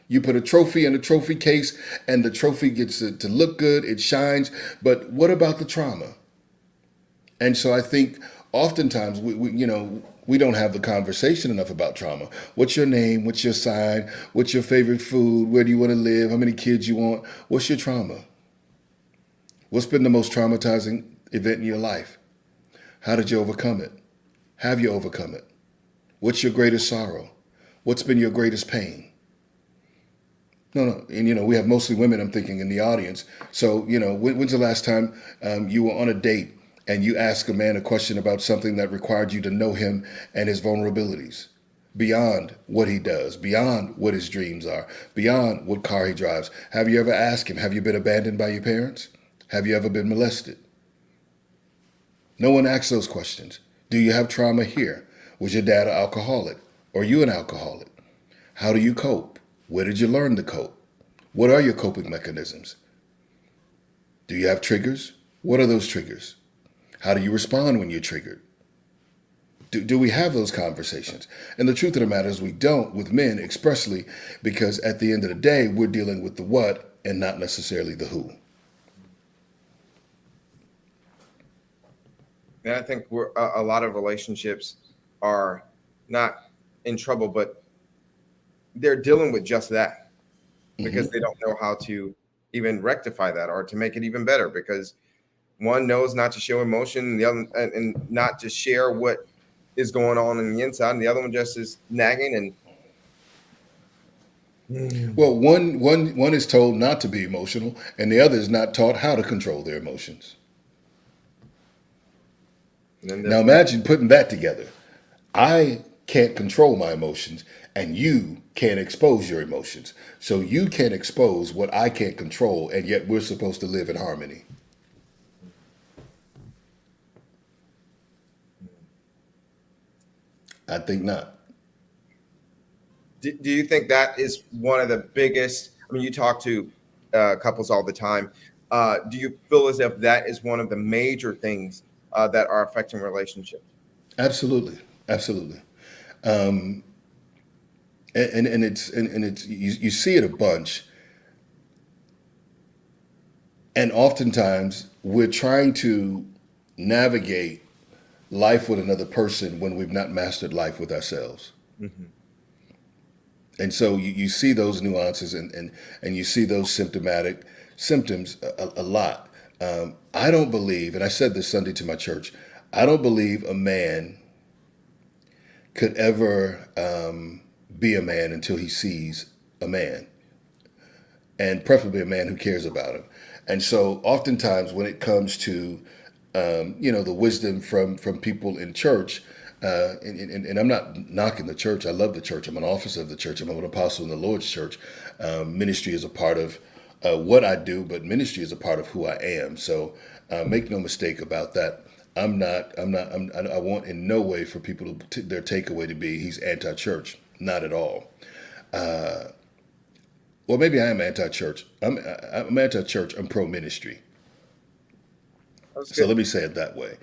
You put a trophy in a trophy case, and the trophy gets to look good, it shines, but what about the trauma? And so I think oftentimes we don't have the conversation enough about trauma. What's your name? What's your sign? What's your favorite food? Where do you want to live? How many kids you want? What's your trauma? What's been the most traumatizing event in your life? How did you overcome it? Have you overcome it? What's your greatest sorrow? What's been your greatest pain? No. And, we have mostly women, I'm thinking, in the audience. So, when's the last time you were on a date and you asked a man a question about something that required you to know him and his vulnerabilities, beyond what he does, beyond what his dreams are, beyond what car he drives? Have you ever asked him, have you been abandoned by your parents? Have you ever been molested? No one asks those questions. Do you have trauma here? Was your dad an alcoholic? Or you an alcoholic? How do you cope? Where did you learn to cope? What are your coping mechanisms? Do you have triggers? What are those triggers? How do you respond when you're triggered? Do we have those conversations? And the truth of the matter is we don't, with men especially, because at the end of the day, we're dealing with the what and not necessarily the who. And I think a lot of relationships are not in trouble, but they're dealing with just that because they don't know how to even rectify that or to make it even better, because one knows not to show emotion, and the other and not to share what is going on the inside, and the other one just is nagging. And Well, one is told not to be emotional, and the other is not taught how to control their emotions. then Now imagine putting that together. I can't control my emotions, and you can't expose your emotions. So you can't expose what I can't control, and yet we're supposed to live in harmony. I think not. do you think that is one of the biggest? I mean, you talk to couples all the time. Do you feel as if that is one of the major things that are affecting relationships? Absolutely, absolutely. And it's you see it a bunch, and oftentimes we're trying to navigate life with another person when we've not mastered life with ourselves. And so you see those nuances and you see those symptoms a lot. I don't believe, and I said this Sunday to my church, I don't believe a man could ever be a man until he sees a man, and preferably a man who cares about him. And so oftentimes when it comes to the wisdom from people in church, And I'm not knocking the church. I love the church. I'm an officer of the church. I'm an apostle in the Lord's church. Ministry is a part of what I do, but ministry is a part of who I am. So make no mistake about that. I want in no way for people to their takeaway to be he's anti-church. Not at all. Well, maybe I am anti-church. I'm anti-church. I'm pro-ministry. So let me say it that way.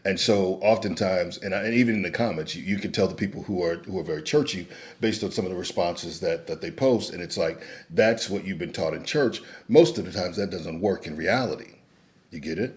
And so oftentimes, and even in the comments, you can tell the people who are very churchy based on some of the responses that they post, and it's like that's what you've been taught in church. Most of the times, that doesn't work in reality. You get it?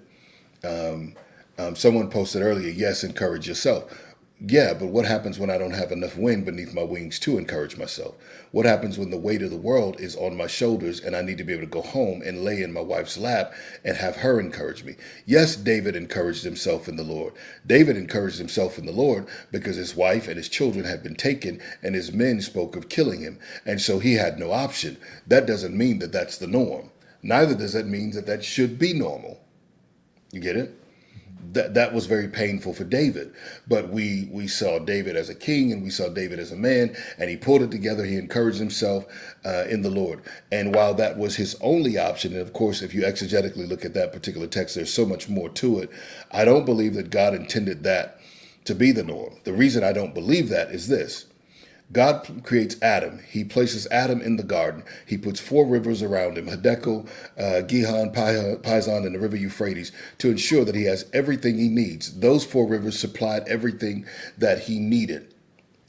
Someone posted earlier, yes, encourage yourself. Yeah, but what happens when I don't have enough wind beneath my wings to encourage myself? What happens when the weight of the world is on my shoulders and I need to be able to go home and lay in my wife's lap and have her encourage me? Yes, David encouraged himself in the Lord. David encouraged himself in the Lord because his wife and his children had been taken and his men spoke of killing him. And so he had no option. That doesn't mean that that's the norm. Neither does that mean that that should be normal. You get it? That was very painful for David, but we saw David as a king and we saw David as a man, and he pulled it together. He encouraged himself in the Lord. And while that was his only option, and of course, if you exegetically look at that particular text, there's so much more to it. I don't believe that God intended that to be the norm. The reason I don't believe that is this. God creates Adam. He places Adam in the garden. He puts 4 rivers around him, Hiddekel, Gihon, Pison, and the river Euphrates, to ensure that he has everything he needs. Those 4 rivers supplied everything that he needed,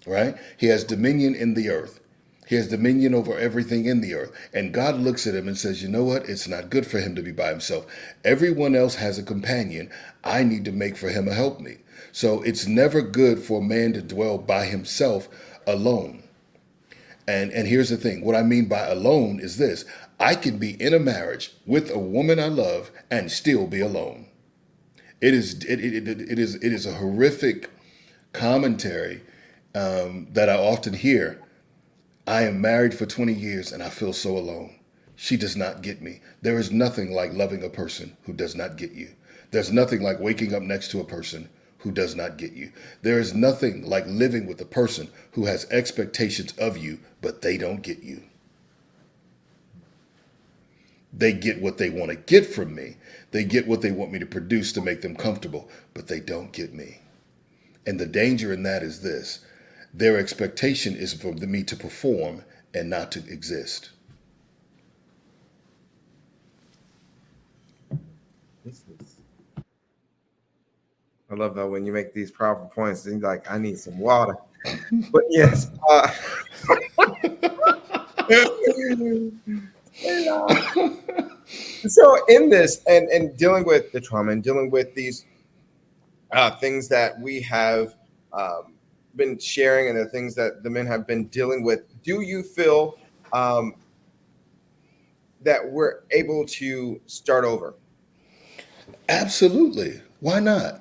right? He has dominion in the earth. He has dominion over everything in the earth. And God looks at him and says, you know what? It's not good for him to be by himself. Everyone else has a companion. I need to make for him a helpmeet. So it's never good for a man to dwell by himself alone. And here's the thing. What I mean by alone is this. I can be in a marriage with a woman I love and still be alone. It is a horrific commentary that I often hear. I am married for 20 years and I feel so alone. She does not get me. There is nothing like loving a person who does not get you. There's nothing like waking up next to a person who does not get you. There is nothing like living with a person who has expectations of you, but they don't get you. They get what they want to get from me. They get what they want me to produce to make them comfortable, but they don't get me. And the danger in that is this. Their expectation is for me to perform and not to exist. I love that when you make these powerful points, it's like, I need some water. But yes. So in this and dealing with the trauma and dealing with these things that we have been sharing and the things that the men have been dealing with, do you feel that we're able to start over? Absolutely. Why not?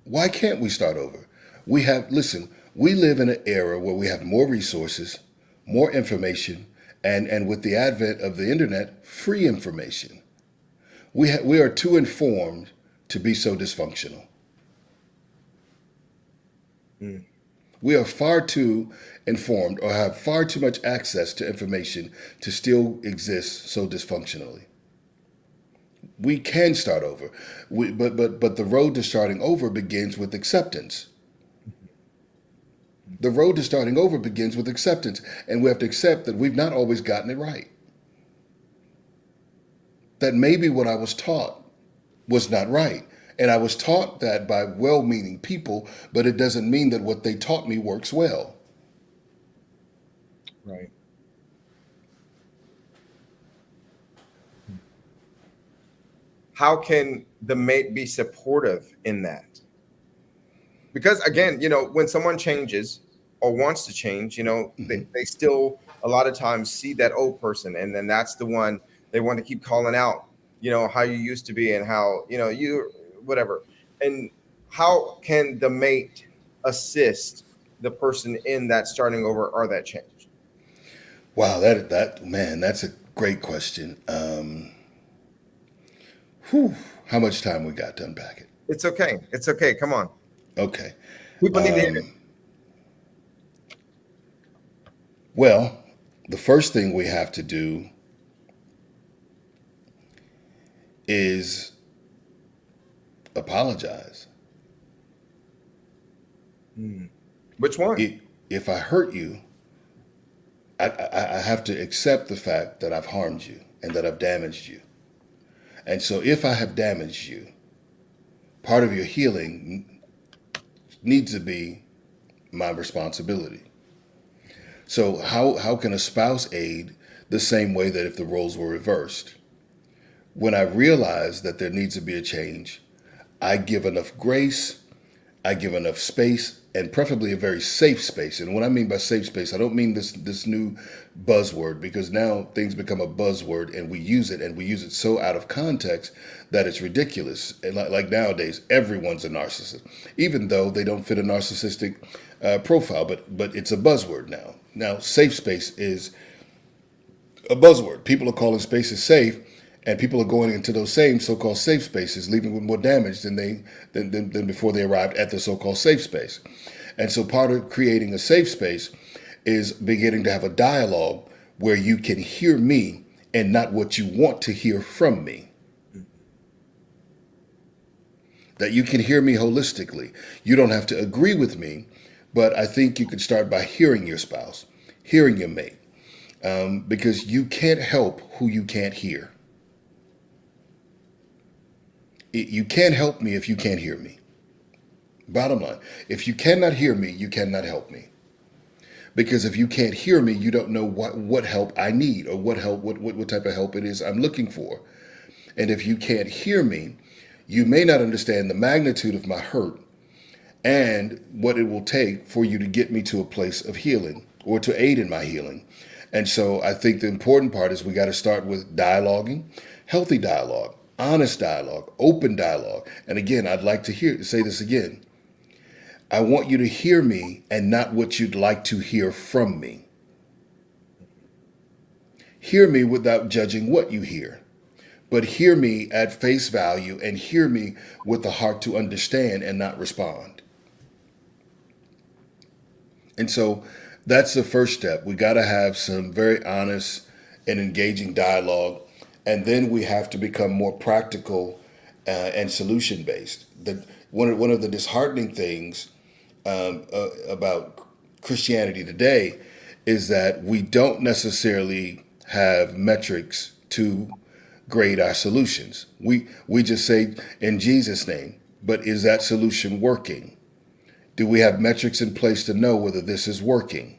Why can't we start over? We live in an era where we have more resources, more information, and with the advent of the internet, free information. We are too informed to be so dysfunctional. We are far too informed or have far too much access to information to still exist so dysfunctionally. We can start over, but the road to starting over begins with acceptance. The road to starting over begins with acceptance, and we have to accept that we've not always gotten it right. That maybe what I was taught was not right, and I was taught that by well-meaning people, but it doesn't mean that what they taught me works well. Right. How can the mate be supportive in that? Because again, when someone changes or wants to change, they still a lot of times see that old person, and then that's the one they want to keep calling out, how you used to be and how, you whatever. And how can the mate assist the person in that starting over or that change? Wow, that's a great question. How much time we got to unpack it? It's okay. It's okay. Come on. Okay. People need to hear it. Well, the first thing we have to do is apologize. Which one? If I hurt you, I have to accept the fact that I've harmed you and that I've damaged you. And so if I have damaged you, part of your healing needs to be my responsibility. So how can a spouse aid the same way that if the roles were reversed? When I realize that there needs to be a change, I give enough grace, I give enough space, and preferably a very safe space. And what I mean by safe space, I don't mean this new buzzword, because now things become a buzzword and we use it so out of context that it's ridiculous. And like nowadays, everyone's a narcissist, even though they don't fit a narcissistic profile, but it's a buzzword now. Now, safe space is a buzzword. People are calling spaces safe, and people are going into those same so-called safe spaces, leaving with more damage than before they arrived at the so-called safe space. And so part of creating a safe space is beginning to have a dialogue where you can hear me and not what you want to hear from me. That you can hear me holistically. You don't have to agree with me, but I think you could start by hearing your spouse, hearing your mate, because you can't help who you can't hear. You can't help me if you can't hear me. Bottom line, if you cannot hear me, you cannot help me. Because if you can't hear me, you don't know what help I need or what type of help it is I'm looking for. And if you can't hear me, you may not understand the magnitude of my hurt and what it will take for you to get me to a place of healing or to aid in my healing. And so I think the important part is we got to start with dialoguing, healthy dialogue, honest dialogue, open dialogue. And again, I'd like to say this again. I want you to hear me and not what you'd like to hear from me. Hear me without judging what you hear, but hear me at face value and hear me with the heart to understand and not respond. And so that's the first step. We got to have some very honest and engaging dialogue. And then we have to become more practical and solution based. One of the disheartening things about Christianity today is that we don't necessarily have metrics to grade our solutions. We just say in Jesus' name, but is that solution working? Do we have metrics in place to know whether this is working?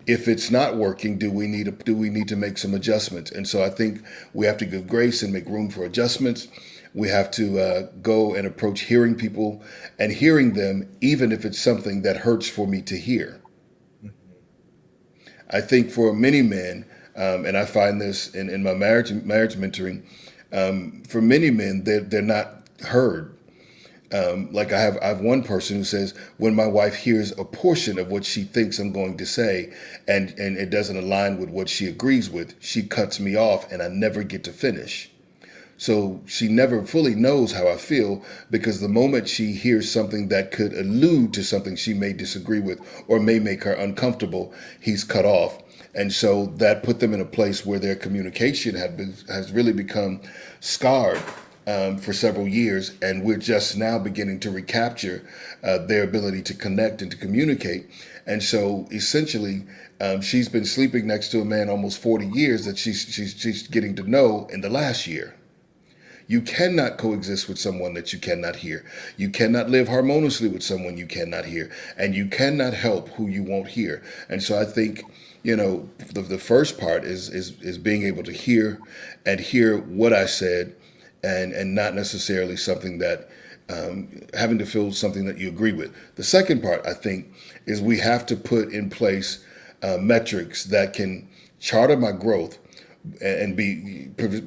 If it's not working, do we need to make some adjustments? And so I think we have to give grace and make room for adjustments. We have to go and approach hearing people and hearing them, even if it's something that hurts for me to hear. I think for many men, and I find this in my marriage mentoring, for many men, they're not heard. Like I have one person who says, when my wife hears a portion of what she thinks I'm going to say and it doesn't align with what she agrees with, she cuts me off and I never get to finish. So she never fully knows how I feel, because the moment she hears something that could allude to something she may disagree with or may make her uncomfortable, he's cut off. And so that put them in a place where their communication has really become scarred for several years, and we're just now beginning to recapture their ability to connect and to communicate. And so essentially, she's been sleeping next to a man almost 40 years that she's getting to know in the last year. You cannot coexist with someone that you cannot hear. You cannot live harmoniously with someone you cannot hear, and you cannot help who you won't hear. And so I think, the first part is being able to hear and hear what I said, and not necessarily something that having to feel something that you agree with. The second part, I think, is we have to put in place metrics that can charter my growth and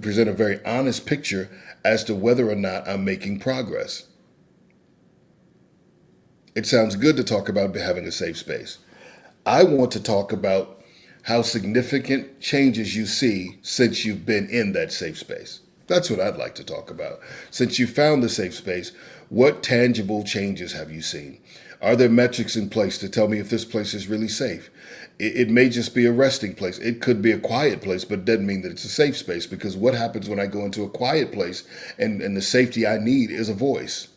present a very honest picture as to whether or not I'm making progress. It sounds good to talk about having a safe space. I want to talk about how significant changes you see since you've been in that safe space. That's what I'd like to talk about. Since you found the safe space, What tangible changes have you seen? Are there metrics in place to tell me if this place is really safe? It may just be a resting place. It could be a quiet place, but it doesn't mean that it's a safe space, because what happens when I go into a quiet place and the safety I need is a voice?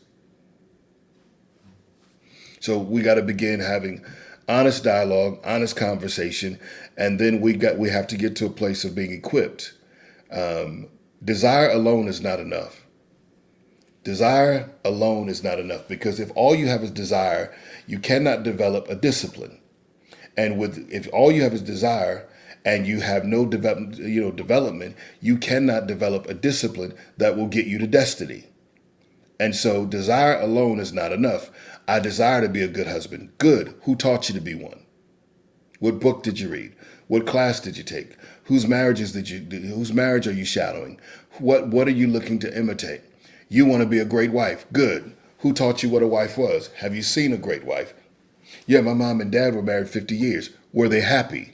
So we got to begin having honest dialogue, honest conversation, and then we have to get to a place of being equipped. Desire alone is not enough. Desire alone is not enough, because if all you have is desire, you cannot develop a discipline. And if all you have is desire and you have no development, you cannot develop a discipline that will get you to destiny. And so desire alone is not enough. I desire to be a good husband. Good. Who taught you to be one? What book did you read? What class did you take? Whose marriage are you shadowing? What are you looking to imitate? You want to be a great wife. Good. Who taught you what a wife was? Have you seen a great wife? Yeah, my mom and dad were married 50 years. Were they happy?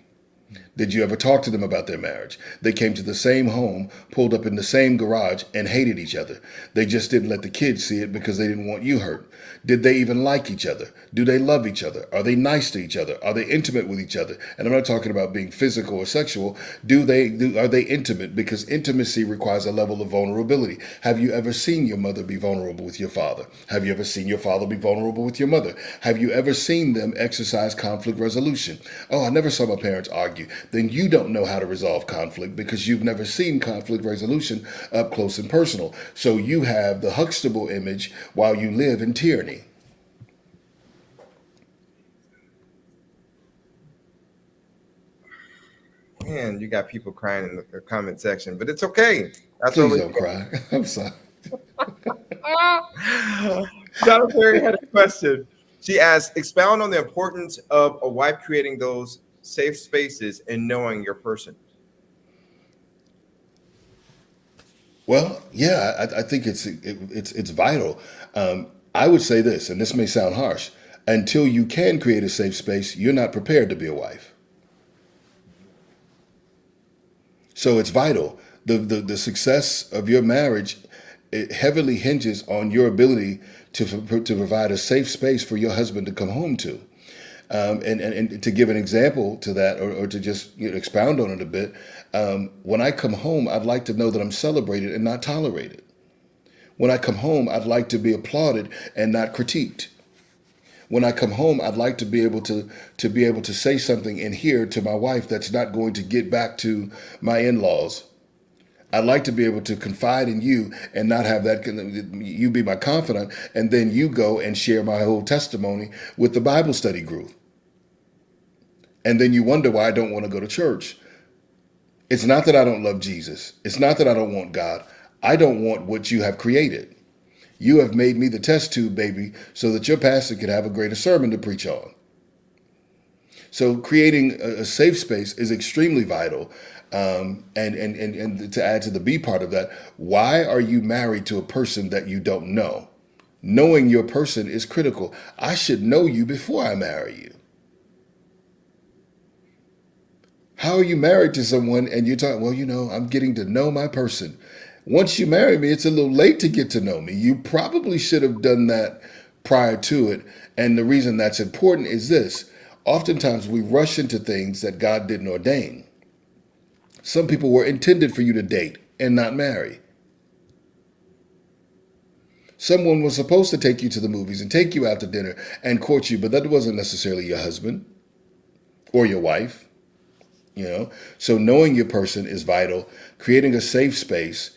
Did you ever talk to them about their marriage? They came to the same home, pulled up in the same garage, and hated each other. They just didn't let the kids see it because they didn't want you hurt. Did they even like each other? Do they love each other? Are they nice to each other? Are they intimate with each other? And I'm not talking about being physical or sexual. Are they intimate? Because intimacy requires a level of vulnerability. Have you ever seen your mother be vulnerable with your father? Have you ever seen your father be vulnerable with your mother? Have you ever seen them exercise conflict resolution? Oh, I never saw my parents argue. Then you don't know how to resolve conflict, because you've never seen conflict resolution up close and personal. So you have the Huxtable image while you live in tyranny. Man, you got people crying in the comment section, but it's okay. That's Please don't cry. I'm sorry. Donna Perry had a question. She asked, expound on the importance of a wife creating those safe spaces and knowing your person. Well, yeah, I think it's vital. I would say this, and this may sound harsh: until you can create a safe space, you're not prepared to be a wife. So it's vital. The success of your marriage, it heavily hinges on your ability to provide a safe space for your husband to come home to. And to give an example to that, or to just expound on it a bit, when I come home, I'd like to know that I'm celebrated and not tolerated. When I come home, I'd like to be applauded and not critiqued. When I come home, I'd like to be able to say something in here to my wife that's not going to get back to my in-laws. I'd like to be able to confide in you and not have that you be my confidant, and then you go and share my whole testimony with the Bible study group. And then you wonder why I don't want to go to church. It's not that I don't love Jesus. It's not that I don't want God. I don't want what you have created. You have made me the test tube, baby, so that your pastor could have a greater sermon to preach on. So creating a safe space is extremely vital. And to add to the B part of that, why are you married to a person that you don't know? Knowing your person is critical. I should know you before I marry you. How are you married to someone and you're talking, well, I'm getting to know my person. Once you marry me, it's a little late to get to know me. You probably should have done that prior to it. And the reason that's important is this. Oftentimes we rush into things that God didn't ordain. Some people were intended for you to date and not marry. Someone was supposed to take you to the movies and take you out to dinner and court you, but that wasn't necessarily your husband or your wife. So knowing your person is vital. Creating a safe space.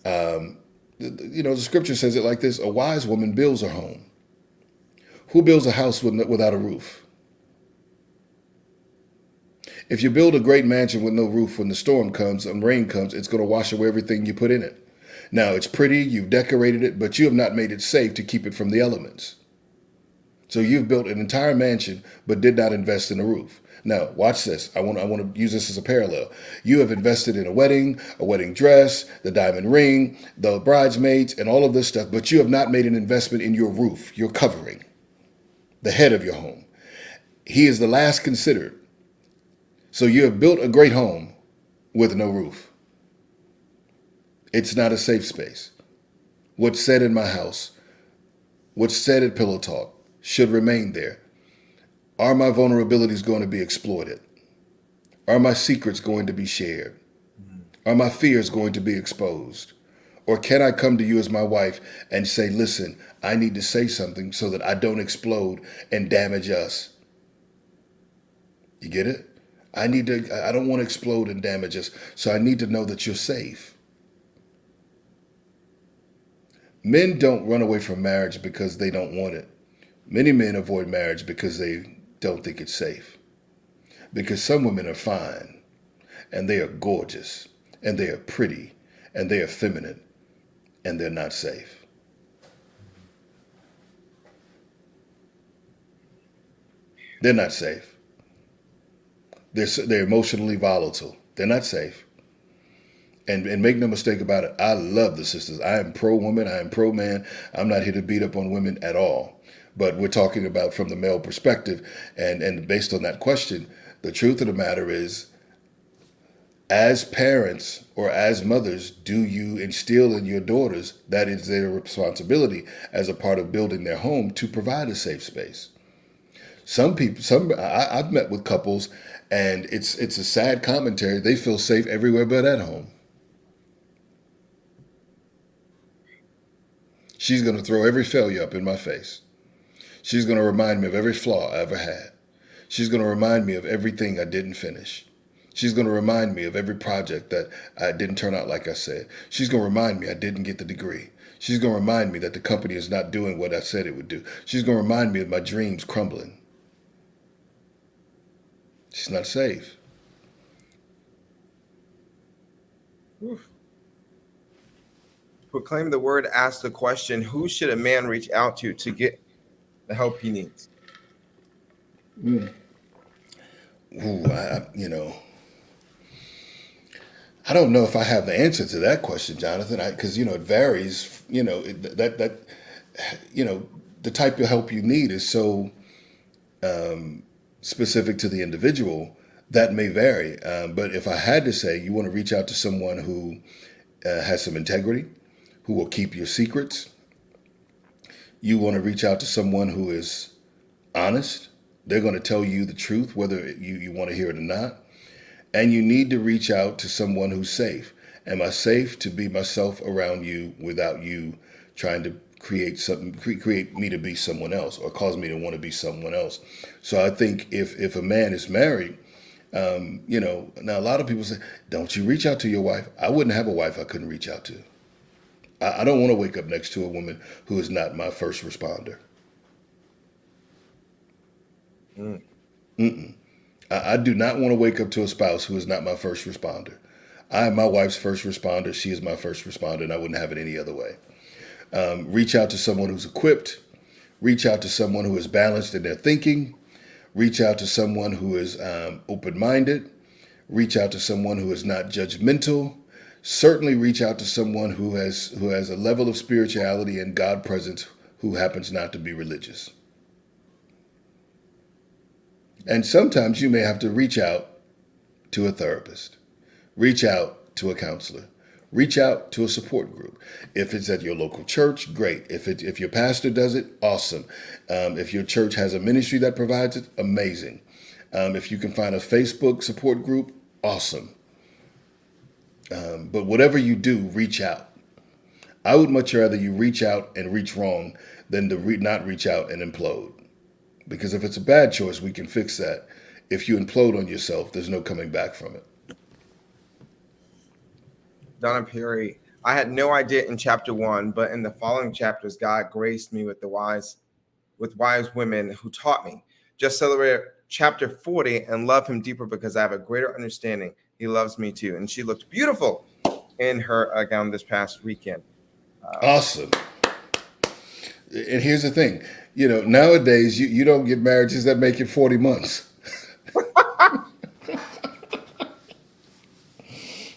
The scripture says it like this: a wise woman builds her home. Who builds a house without a roof? If you build a great mansion with no roof, when the storm comes and rain comes, it's going to wash away everything you put in it. Now, it's pretty, you've decorated it, but you have not made it safe to keep it from the elements. So you've built an entire mansion, but did not invest in a roof. Now, watch this. I want to use this as a parallel. You have invested in a wedding dress, the diamond ring, the bridesmaids, and all of this stuff, but you have not made an investment in your roof, your covering, the head of your home. He is the last considered. So you have built a great home with no roof. It's not a safe space. What's said in my house What's said at Pillow Talk should remain there. Are my vulnerabilities going to be exploited? Are my secrets going to be shared? Are my fears going to be exposed? Or can I come to you as my wife and say, listen, I need to say something so that I don't explode and damage us? You get it? I don't want to explode and damage us, so I need to know that you're safe. Men don't run away from marriage because they don't want it. Many men avoid marriage because they don't think it's safe. Because some women are fine, and they are gorgeous, and they are pretty, and they are feminine, and they're not safe. They're not safe. They're emotionally volatile. They're not safe. And make no mistake about it, I love the sisters. I am pro-woman. I am pro-man. I'm not here to beat up on women at all. But we're talking about from the male perspective. And based on that question, the truth of the matter is, as parents or as mothers, do you instill in your daughters that it's their responsibility as a part of building their home to provide a safe space? I've met with couples, and it's a sad commentary. They feel safe everywhere but at home. She's going to throw every failure up in my face. She's going to remind me of every flaw I ever had. She's going to remind me of everything I didn't finish. She's going to remind me of every project that I didn't turn out like I said. She's going to remind me I didn't get the degree. She's going to remind me that the company is not doing what I said it would do. She's going to remind me of my dreams crumbling. She's not safe. Oof. Proclaim the word, ask the question, who should a man reach out to get the help he needs? Ooh, I don't know if I have the answer to that question, Jonathan, because, it varies, the type of help you need is so specific to the individual that may vary. But if I had to say, you want to reach out to someone who has some integrity, who will keep your secrets. You want to reach out to someone who is honest. They're going to tell you the truth, whether you want to hear it or not. And you need to reach out to someone who's safe. Am I safe to be myself around you without you trying to create me to be someone else or cause me to want to be someone else? So I think if a man is married, now a lot of people say, don't you reach out to your wife? I wouldn't have a wife I couldn't reach out to. I don't want to wake up next to a woman who is not my first responder. I do not want to wake up to a spouse who is not my first responder. I am my wife's first responder. She is my first responder, and I wouldn't have it any other way. Reach out to someone who's equipped. Reach out to someone who is balanced in their thinking. Reach out to someone who is open-minded. Reach out to someone who is not judgmental. Certainly reach out to someone who has a level of spirituality and God presence who happens not to be religious. And sometimes you may have to reach out to a therapist, reach out to a counselor, reach out to a support group. If it's at your local church, great. If your pastor does it, awesome. If your church has a ministry that provides it, amazing. If you can find a Facebook support group, awesome. But whatever you do, reach out. I would much rather you reach out and reach wrong than to not reach out and implode. Because if it's a bad choice, we can fix that. If you implode on yourself, there's no coming back from it. Donna Perry, I had no idea in chapter 1, but in the following chapters, God graced me with wise women who taught me. Just celebrate chapter 40 and love him deeper because I have a greater understanding. He loves me too. And she looked beautiful in her gown this past weekend. Awesome. And here's the thing, nowadays you don't get marriages that make it 40 months.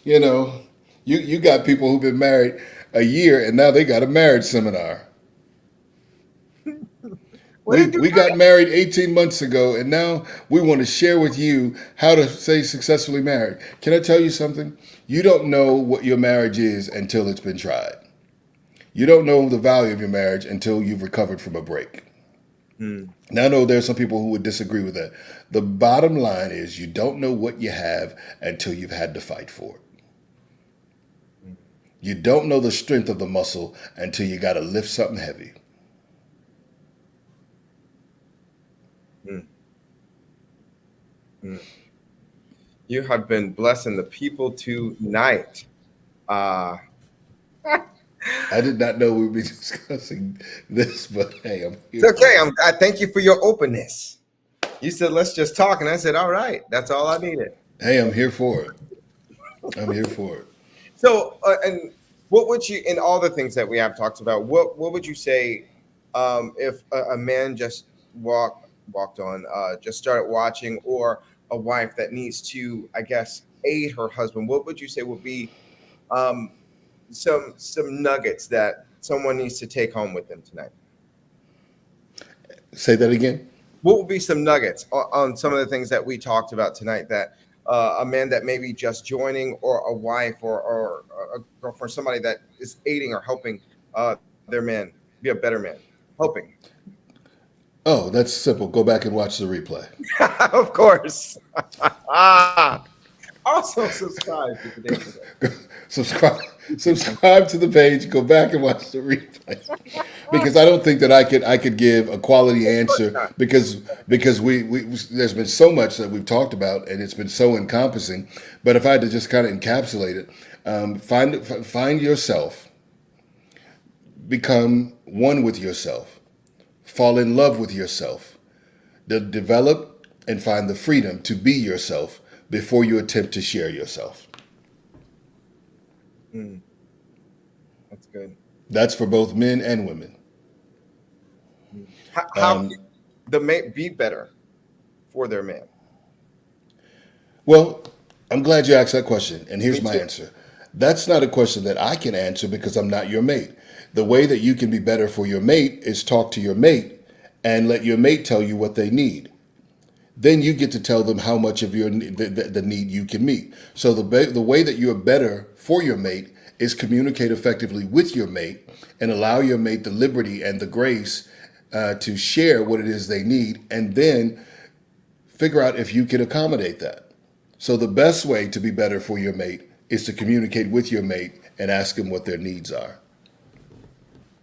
You got people who've been married a year and now they got a marriage seminar. We got married 18 months ago, and now we want to share with you how to stay successfully married. Can I tell you something? You don't know what your marriage is until it's been tried. You don't know the value of your marriage until you've recovered from a break. Now, I know there's some people who would disagree with that. The bottom line is you don't know what you have until you've had to fight for it. You don't know the strength of the muscle until you got to lift something heavy. You have been blessing the people tonight. I did not know we'd be discussing this, but hey, I'm here. It's okay. I thank you for your openness. You said, let's just talk. And I said, all right, that's all I needed. Hey, I'm here for it. I'm here for it. So, and what would you, in all the things that we have talked about, what would you say if a man just walked on, just started watching, or a wife that needs to, I guess, aid her husband? What would you say would be some nuggets that someone needs to take home with them tonight? Say that again. What would be some nuggets on some of the things that we talked about tonight that a man that may be just joining, or a wife or a girlfriend, somebody that is aiding or helping their man be a better man, helping? Oh, that's simple. Go back and watch the replay. Of course. Also subscribe to today's subscribe to the page. Go back and watch the replay, because I don't think that I could give a quality answer, because we there's been so much that we've talked about, and it's been so encompassing. But if I had to just kind of encapsulate it, find yourself, become one with yourself, fall in love with yourself, develop and find the freedom to be yourself before you attempt to share yourself. That's good. That's for both men and women. How can the man be better for their man? Well, I'm glad you asked that question, and here's Me my too. answer. That's not a question that I can answer, because I'm not your mate. The way that you can be better for your mate is talk to your mate and let your mate tell you what they need. Then you get to tell them how much of the need you can meet. So the way that you're better for your mate is communicate effectively with your mate and allow your mate the liberty and the grace to share what it is they need, and then figure out if you can accommodate that. So the best way to be better for your mate is to communicate with your mate and ask them what their needs are.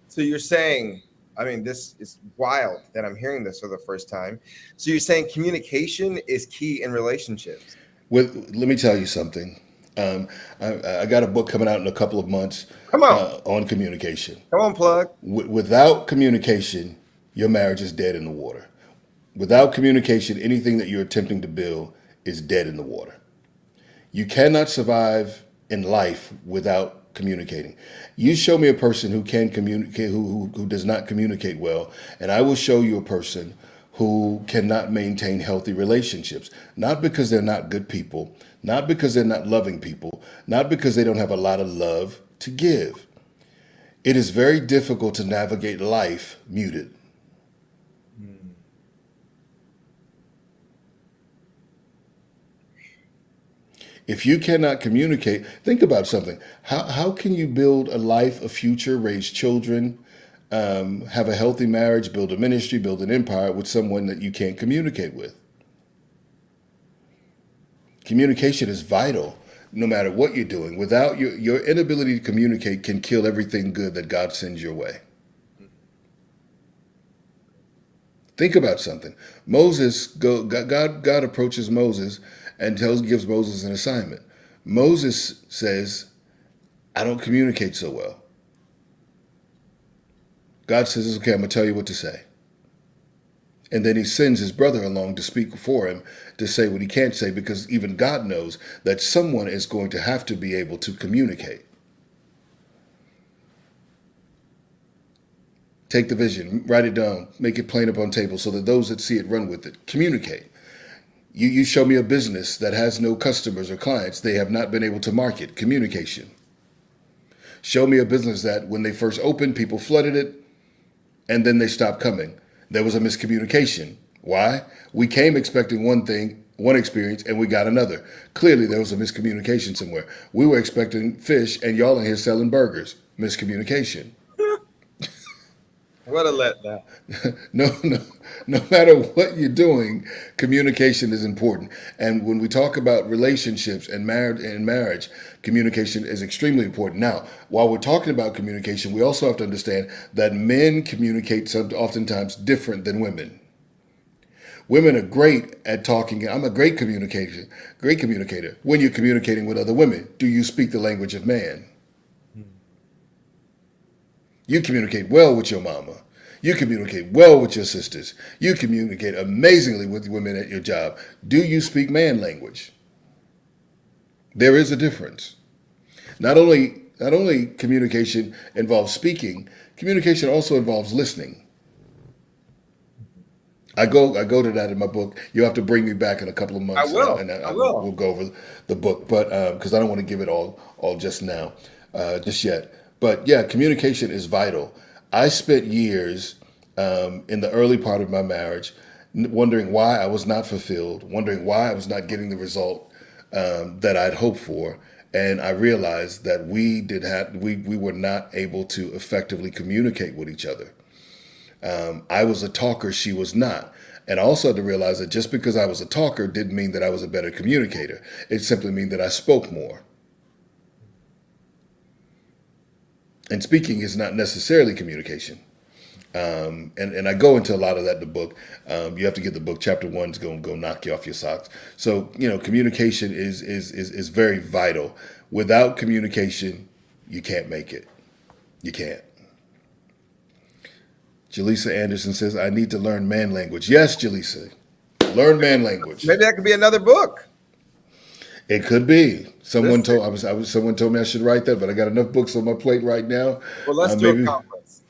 So you're saying, I mean, this is wild that I'm hearing this for the first time. So you're saying communication is key in relationships? Let me tell you something. I got a book coming out in a couple of months. Come on. On communication. Come on, plug. Without communication, your marriage is dead in the water. Without communication, anything that you're attempting to build is dead in the water. You cannot survive in life without communicating. You show me a person who can communicate, who does not communicate well, and I will show you a person who cannot maintain healthy relationships. Not because they're not good people, not because they're not loving people, not because they don't have a lot of love to give. It is very difficult to navigate life muted. If you cannot communicate, think about something. How can you build a life, a future, raise children, have a healthy marriage, build a ministry, build an empire with someone that you can't communicate with? Communication is vital, no matter what you're doing. Without your inability to communicate can kill everything good that God sends your way. Think about something. God approaches Moses and gives Moses an assignment. Moses says, I don't communicate so well. God says, okay, I'm going to tell you what to say. And then he sends his brother along to speak for him, to say what he can't say, because even God knows that someone is going to have to be able to communicate. Take the vision, write it down, make it plain upon table so that those that see it run with it. Communicate. You show me a business that has no customers or clients. They have not been able to market. Communication. Show me a business that when they first opened, people flooded it, and then they stopped coming. There was a miscommunication. Why? We came expecting one thing, one experience, and we got another. Clearly, there was a miscommunication somewhere. We were expecting fish, and y'all in here selling burgers. Miscommunication. What a letdown. No matter what you're doing, communication is important. And when we talk about relationships and marriage, communication is extremely important. Now, while we're talking about communication, we also have to understand that men communicate oftentimes different than women. Women are great at talking. I'm a great communicator. When you're communicating with other women, do you speak the language of man? You communicate well with your mama. You communicate well with your sisters. You communicate amazingly with women at your job. Do you speak man language? There is a difference. Not only communication involves speaking, communication also involves listening. I go to that in my book. You'll have to bring me back in a couple of I months, will. and I we'll will. go over the book. But because I don't want to give it all just now, just yet. But yeah, communication is vital. I spent years in the early part of my marriage wondering why I was not fulfilled, wondering why I was not getting the result that I'd hoped for. And I realized that we were not able to effectively communicate with each other. I was a talker, she was not. And I also had to realize that just because I was a talker didn't mean that I was a better communicator. It simply meant that I spoke more. And speaking is not necessarily communication. And I go into a lot of that in the book. You have to get the book. Chapter 1 is going to go knock you off your socks. So, communication is very vital. Without communication, you can't make it. You can't. Jaleesa Anderson says, I need to learn man language. Yes, Jaleesa, learn man language. Maybe that could be another book. It could be. Someone told me I should write that, but I got enough books on my plate right now. Well, let's do a Maybe conference.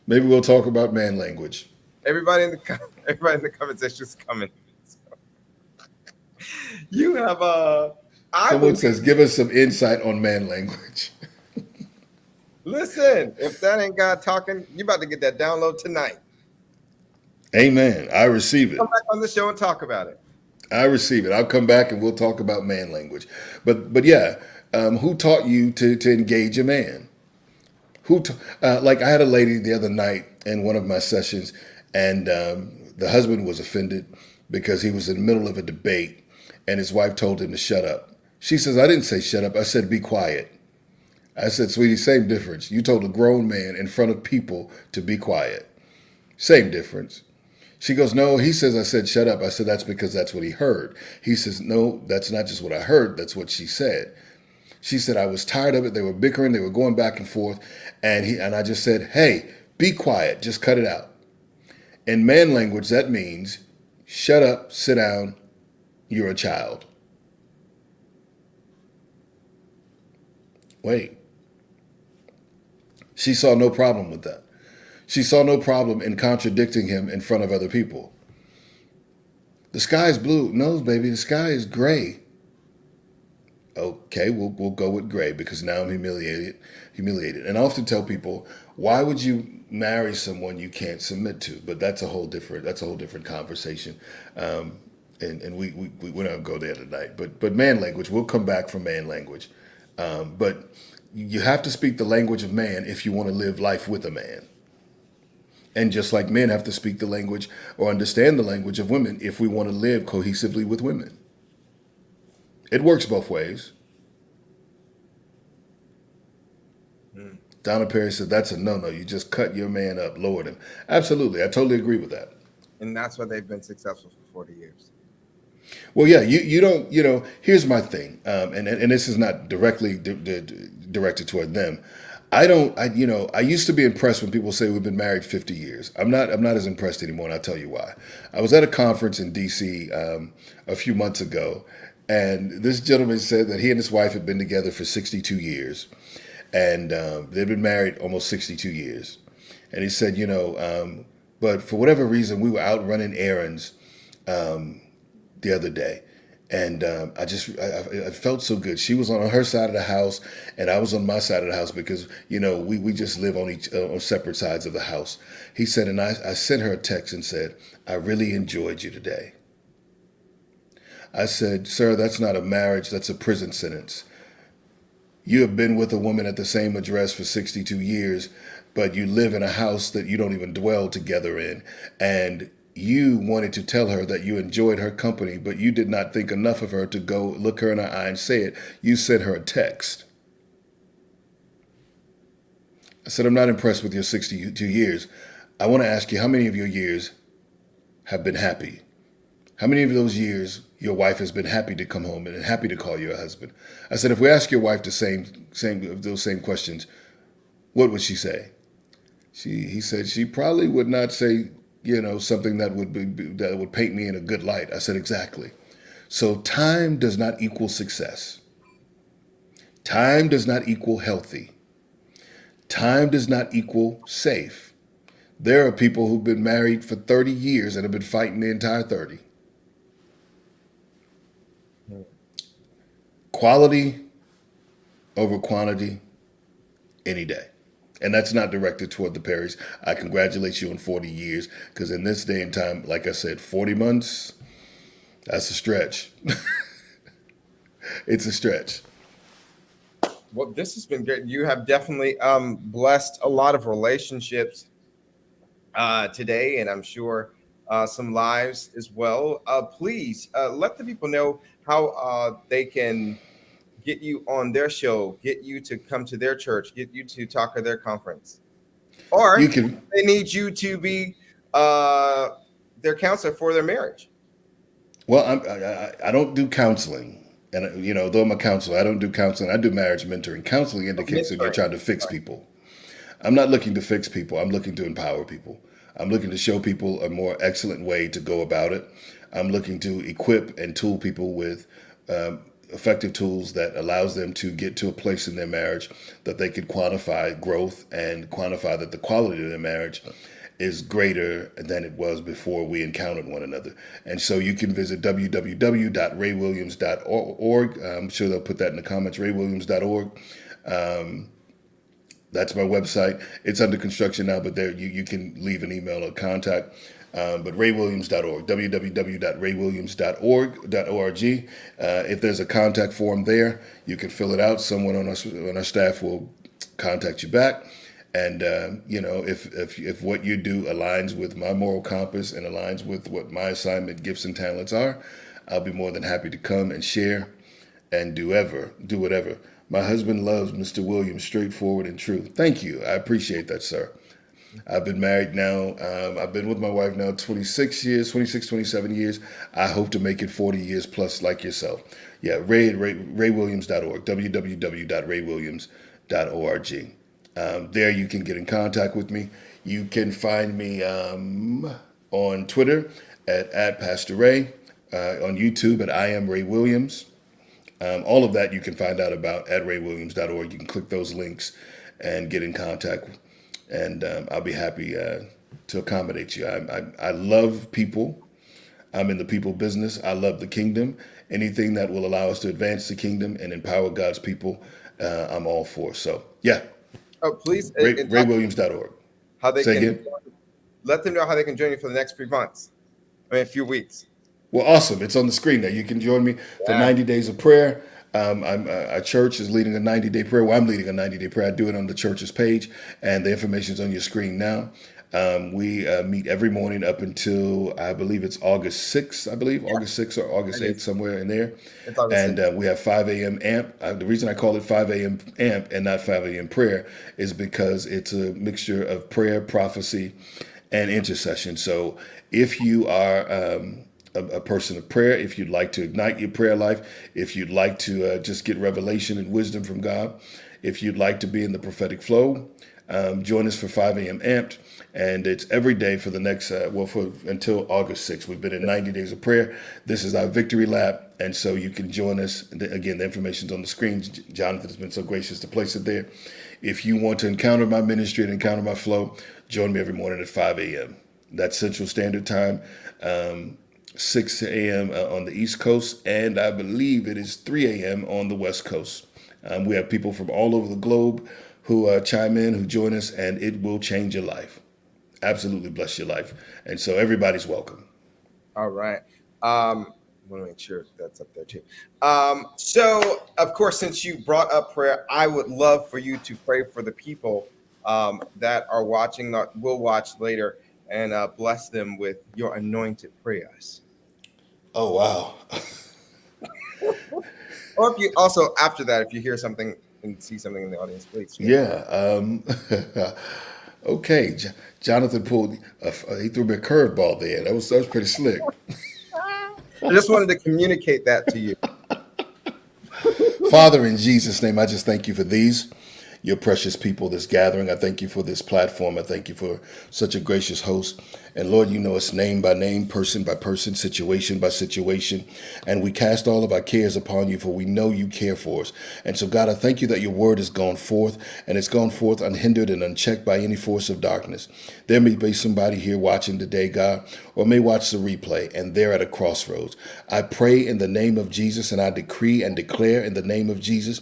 maybe we'll talk about man language. Everybody in the comment section is coming. You have Someone says, give us some insight on man language. listen. If that ain't God talking, you about to get that download tonight. Amen. I receive it. Come back on the show and talk about it. I receive it. I'll come back and we'll talk about man language. But yeah, who taught you to engage a man? Like I had a lady the other night in one of my sessions, and the husband was offended because he was in the middle of a debate, and his wife told him to shut up. She says, I didn't say shut up. I said, be quiet. I said, sweetie, same difference. You told a grown man in front of people to be quiet. Same difference. She goes, no, he says I said shut up. I said, that's because that's what he heard. He says, no, that's not just what I heard. That's what she said. She said, I was tired of it. They were bickering. They were going back and forth. And I just said, hey, be quiet. Just cut it out. In man language, that means shut up, sit down. You're a child. Wait. She saw no problem with that. She saw no problem in contradicting him in front of other people. The sky is blue. No, baby, the sky is gray. Okay, we'll go with gray because now I'm humiliated. And I often tell people, why would you marry someone you can't submit to? But that's a whole different conversation. And we're not gonna go there tonight. But man language, we'll come back from man language. But you have to speak the language of man if you want to live life with a man. And just like men have to speak the language or understand the language of women if we want to live cohesively with women. It works both ways. Donna Perry said, that's a no-no. You just cut your man up, lowered him. Absolutely. I totally agree with that. And that's why they've been successful for 40 years. Well, yeah, you don't, here's my thing. And this is not directly directed toward them. I used to be impressed when people say we've been married 50 years. I'm not as impressed anymore, and I'll tell you why. I was at a conference in DC a few months ago, and this gentleman said that he and his wife had been together for 62 years, and they'd been married almost 62 years. And he said, but for whatever reason, we were out running errands the other day. And I felt so good. She was on her side of the house, and I was on my side of the house because we just live on separate sides of the house. He said, and I sent her a text and said, I really enjoyed you today. I said, sir, that's not a marriage, that's a prison sentence. You have been with a woman at the same address for 62 years, but you live in a house that you don't even dwell together in. And you wanted to tell her that you enjoyed her company, but you did not think enough of her to go look her in her eye and say it. You sent her a text. I said, I'm not impressed with your 62 years. I want to ask you, how many of your years have been happy? How many of those years your wife has been happy to come home and happy to call you a husband? I said, if we ask your wife the those same questions, what would she say? He said she probably would not say, something that would paint me in a good light. I said, exactly. So time does not equal success. Time does not equal healthy. Time does not equal safe. There are people who've been married for 30 years and have been fighting the entire 30. Quality over quantity any day. And that's not directed toward the Perrys. I congratulate you on 40 years, because in this day and time, like I said, 40 months, that's a stretch. It's a stretch. Well, this has been good. You have definitely blessed a lot of relationships today, and I'm sure some lives as well. Please let the people know how they can get you on their show, get you to come to their church, get you to talk at their conference, or You can, they need you to be their counselor for their marriage. well, I don't do counseling. And, though I'm a counselor, I don't do counseling. I do marriage mentoring. Counseling indicates that you're trying to fix people. I'm not looking to fix people. I'm looking to empower people. I'm looking to show people a more excellent way to go about it. I'm looking to equip and tool people with effective tools that allows them to get to a place in their marriage that they could quantify growth and quantify that the quality of their marriage is greater than it was before we encountered one another. And so you can visit www.raywilliams.org. I'm sure they'll put that in the comments, raywilliams.org. That's my website. It's under construction now, but there you can leave an email or contact. But raywilliams.org, www.raywilliams.org. If there's a contact form there, you can fill it out. Someone on our staff will contact you back. And if what you do aligns with my moral compass and aligns with what my assignment, gifts, and talents are, I'll be more than happy to come and share and do whatever. My husband loves Mr. Williams, straightforward and true. Thank you. I appreciate that, sir. I've been married now. I've been with my wife now 26 years, 27 years. I hope to make it 40 years plus, like yourself. Yeah, raywilliams.org, www.raywilliams.org. There you can get in contact with me. You can find me on Twitter at Pastor Ray, on YouTube at I Am Ray Williams. All of that you can find out about at raywilliams.org. You can click those links and get in contact, and I'll be happy to accommodate you. I love people. I'm in the people business. I love the kingdom. Anything that will allow us to advance the kingdom and empower God's people, I'm all for. So, yeah. Oh, please, raywilliams.org. How they Say can again? let them know how they can join you for the next 3 months. I mean, a few weeks. Well, awesome. It's on the screen there. You can join me for 90 days of prayer. Our church is leading a 90-day prayer. Well, I'm leading a 90-day prayer. I do it on the church's page, and the information's on your screen now. We meet every morning up until, I believe it's August 6th, August 6th or August 8th, somewhere in there. And we have 5 a.m. AMP. The reason I call it 5 a.m. AMP and not 5 a.m. prayer is because it's a mixture of prayer, prophecy, and intercession. So if you are a person of prayer, if you'd like to ignite your prayer life, if you'd like to just get revelation and wisdom from God, if you'd like to be in the prophetic flow, join us for 5 a.m. Amped. And it's every day for the next, until August 6th. We've been in 90 days of prayer. This is our victory lap. And so you can join us. Again, the information's on the screen. Jonathan has been so gracious to place it there. If you want to encounter my ministry and encounter my flow, join me every morning at 5 a.m. That's Central Standard Time, 6 a.m. On the East Coast. And I believe it is 3 a.m. on the West Coast. We have people from all over the globe who chime in, who join us, and it will change your life. Absolutely bless your life. And so everybody's welcome. All right. want to make sure that's up there too. So, of course, since you brought up prayer, I would love for you to pray for the people that are watching, that will watch later, and bless them with your anointed prayers. Oh, wow. Or if you also, after that, if you hear something and see something in the audience, please. Yeah. Okay. Jonathan pulled, he threw me a curveball there. That was pretty slick. I just wanted to communicate that to you. Father, in Jesus' name, I just thank you for these, your precious people, this gathering. I thank you for this platform. I thank you for such a gracious host. And Lord, you know us name by name, person by person, situation by situation. And we cast all of our cares upon you, for we know you care for us. And so, God, I thank you that your word has gone forth, and it's gone forth unhindered and unchecked by any force of darkness. There may be somebody here watching today, God, or may watch the replay, and they're at a crossroads. I pray in the name of Jesus, and I decree and declare in the name of Jesus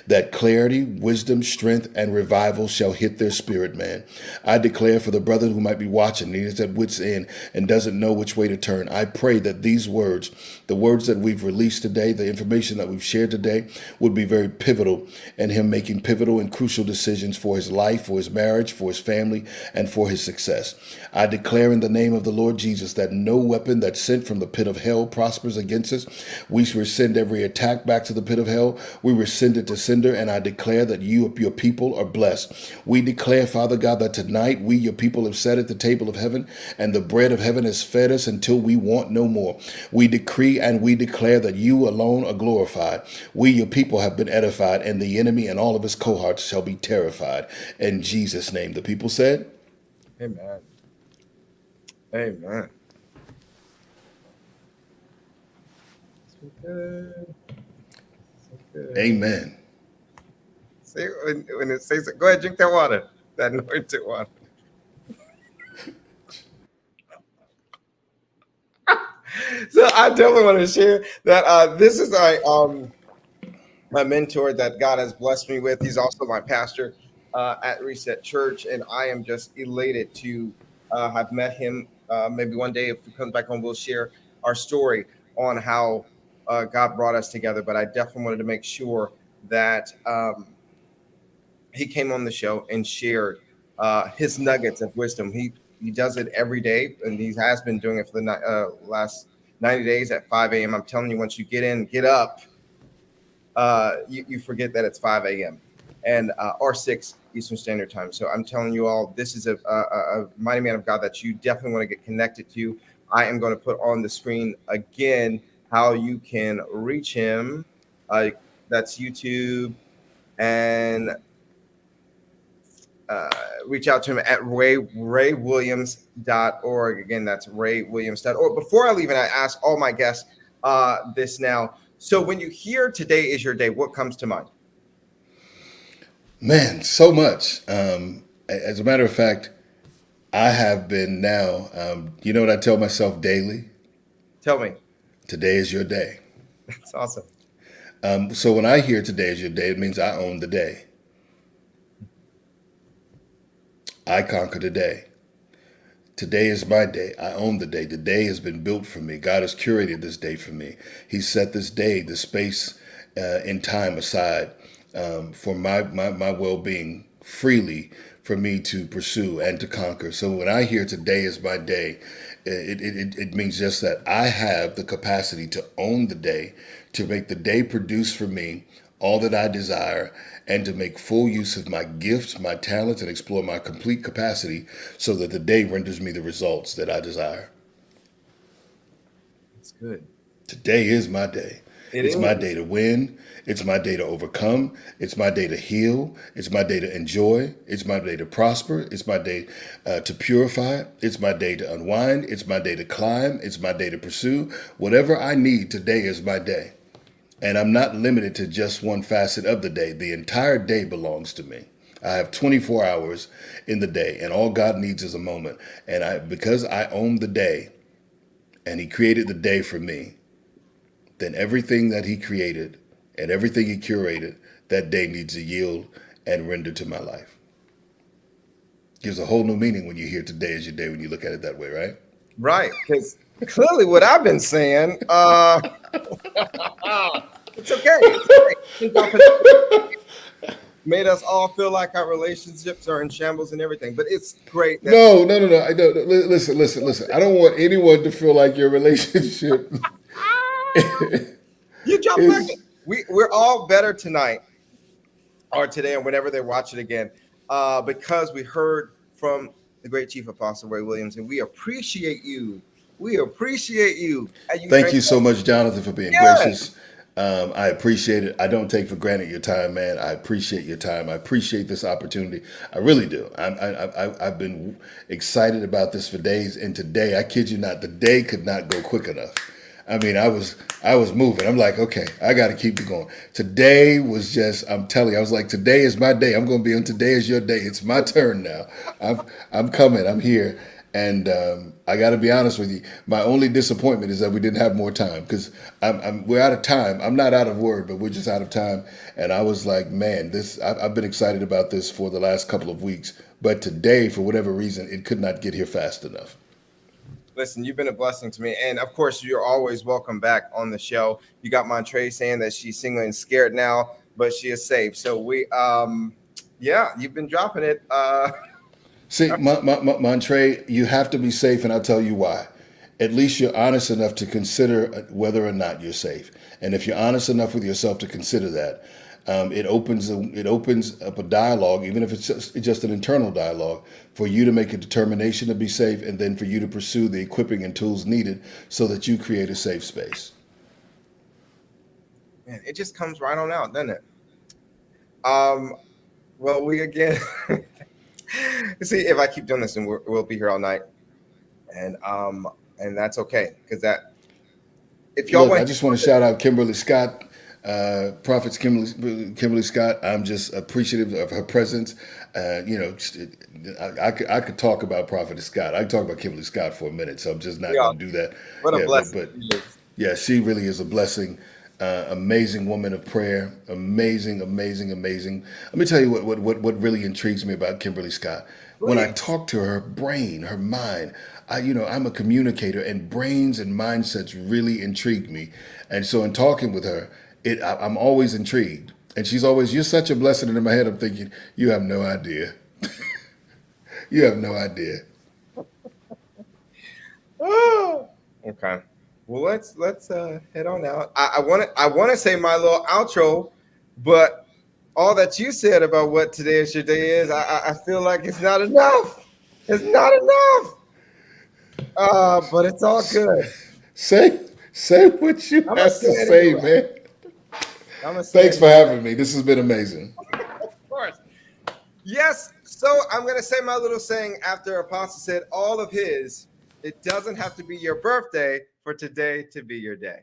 that clarity, wisdom, strength, and revival shall hit their spirit, man. I declare for the brother who might be watching, he is at wit's end and doesn't know which way to turn. I pray that these words, the words that we've released today, the information that we've shared today, would be very pivotal in him making pivotal and crucial decisions for his life, for his marriage, for his family, and for his success. I declare in the name of the Lord Jesus that no weapon that's sent from the pit of hell prospers against us. We rescind every attack back to the pit of hell. We rescind it to sender, and I declare that you, your people, are blessed. We declare, Father God, that tonight we, your people, have sat at the table of heaven, and the bread of heaven has fed us until we want no more. We decree and we declare that you alone are glorified. We, your people, have been edified, and the enemy and all of his cohorts shall be terrified. In Jesus' name, the people said, Amen. Amen. So good. So good. amen. See, when it says, go ahead, drink that water, that anointed water. So I definitely want to share that this is my mentor that God has blessed me with. He's also my pastor at Reset Church, and I am just elated to have met him. Maybe one day, if he comes back home, we'll share our story on how God brought us together. But I definitely wanted to make sure that he came on the show and shared his nuggets of wisdom. He does it every day, and he has been doing it for the last 90 days at 5 a.m. I'm telling you, once you get up, you forget that it's 5 a.m. and or 6 Eastern Standard Time. So I'm telling you all, this is a mighty man of God that you definitely want to get connected to. I am going to put on the screen again how you can reach him. That's YouTube, and reach out to him at raywilliams.org. Again, that's raywilliams.org. Before I leave, and I ask all my guests this now. So when you hear today is your day, what comes to mind? Man, so much. As a matter of fact, I have been now, you know what I tell myself daily? Tell me. Today is your day. That's awesome. So when I hear today is your day, it means I own the day. I conquer the day. Today is my day. I own the day. The day has been built for me. God has curated this day for me. He set this day, the space in time aside for my well-being freely for me to pursue and to conquer. So when I hear today is my day, it means just that I have the capacity to own the day, to make the day produce for me all that I desire, and to make full use of my gifts, my talents, and explore my complete capacity so that the day renders me the results that I desire. That's good. Today is my day. It's my day to win. It's my day to overcome. It's my day to heal. It's my day to enjoy. It's my day to prosper. It's my day to purify. It's my day to unwind. It's my day to climb. It's my day to pursue. Whatever I need, today is my day. And I'm not limited to just one facet of the day. The entire day belongs to me. I have 24 hours in the day, and all God needs is a moment. And because I own the day, and he created the day for me, then everything that he created and everything he curated, that day needs to yield and render to my life. Gives a whole new meaning when you hear today is your day, when you look at it that way, right? Right, because clearly what I've been saying, it's okay. Made us all feel like our relationships are in shambles and everything, but it's great. That No. I don't. Listen. I don't want anyone to feel like your relationship you jump back. is. We're all better tonight or today or whenever they watch it again, because we heard from the great Chief Apostle Ray Williams, and we appreciate you. We appreciate you. Thank you so much, Jonathan, for being Yes. gracious. I appreciate it. I don't take for granted your time, man. I appreciate your time. I appreciate this opportunity. I really do. I've been excited about this for days, and today, I kid you not, the day could not go quick enough. I mean, I was moving. I'm like, okay, I got to keep it going. Today was just, I'm telling you, I was like, today is my day. I'm going to be on today is your day. It's my turn now. I'm coming. I'm here. And I got to be honest with you. My only disappointment is that we didn't have more time, because we're out of time. I'm not out of word, but we're just out of time. And I was like, man, I've been excited about this for the last couple of weeks. But today, for whatever reason, it could not get here fast enough. Listen, you've been a blessing to me. And of course, you're always welcome back on the show. You got Montre saying that she's single and scared now, but she is safe. So yeah, you've been dropping it. See, Montre, you have to be safe, and I'll tell you why. At least you're honest enough to consider whether or not you're safe. And if you're honest enough with yourself to consider that, it opens up a dialogue, even if it's just an internal dialogue, for you to make a determination to be safe, and then for you to pursue the equipping and tools needed so that you create a safe space. Man, it just comes right on out, doesn't it? Well, we again. See, if I keep doing this, and we'll be here all night, and that's okay, because that. If y'all Look, I just want to shout out Kimberly Scott. Prophets Kimberly Scott. I'm just appreciative of her presence. I could talk about Prophet Scott. I could talk about Kimberly Scott for a minute, so I'm just not going to do that. What a blessing. But yeah, she really is a blessing. Amazing woman of prayer. Amazing. Let me tell you what really intrigues me about Kimberly Scott. When I talk to her brain, her mind, I'm a communicator, and brains and mindsets really intrigue me. And so in talking with her, I'm always intrigued. And she's always, you're such a blessing. And in my head, I'm thinking, you have no idea. You have no idea. Okay. Well, let's head on out. I want to say my little outro, but all that you said about what today is your day is, I feel like it's not enough. It's not enough. But it's all good. Say what you have to say, man. Thanks for having me. This has been amazing. Of course. Yes. So I'm going to say my little saying after Apostle said all of his. It doesn't have to be your birthday for today to be your day.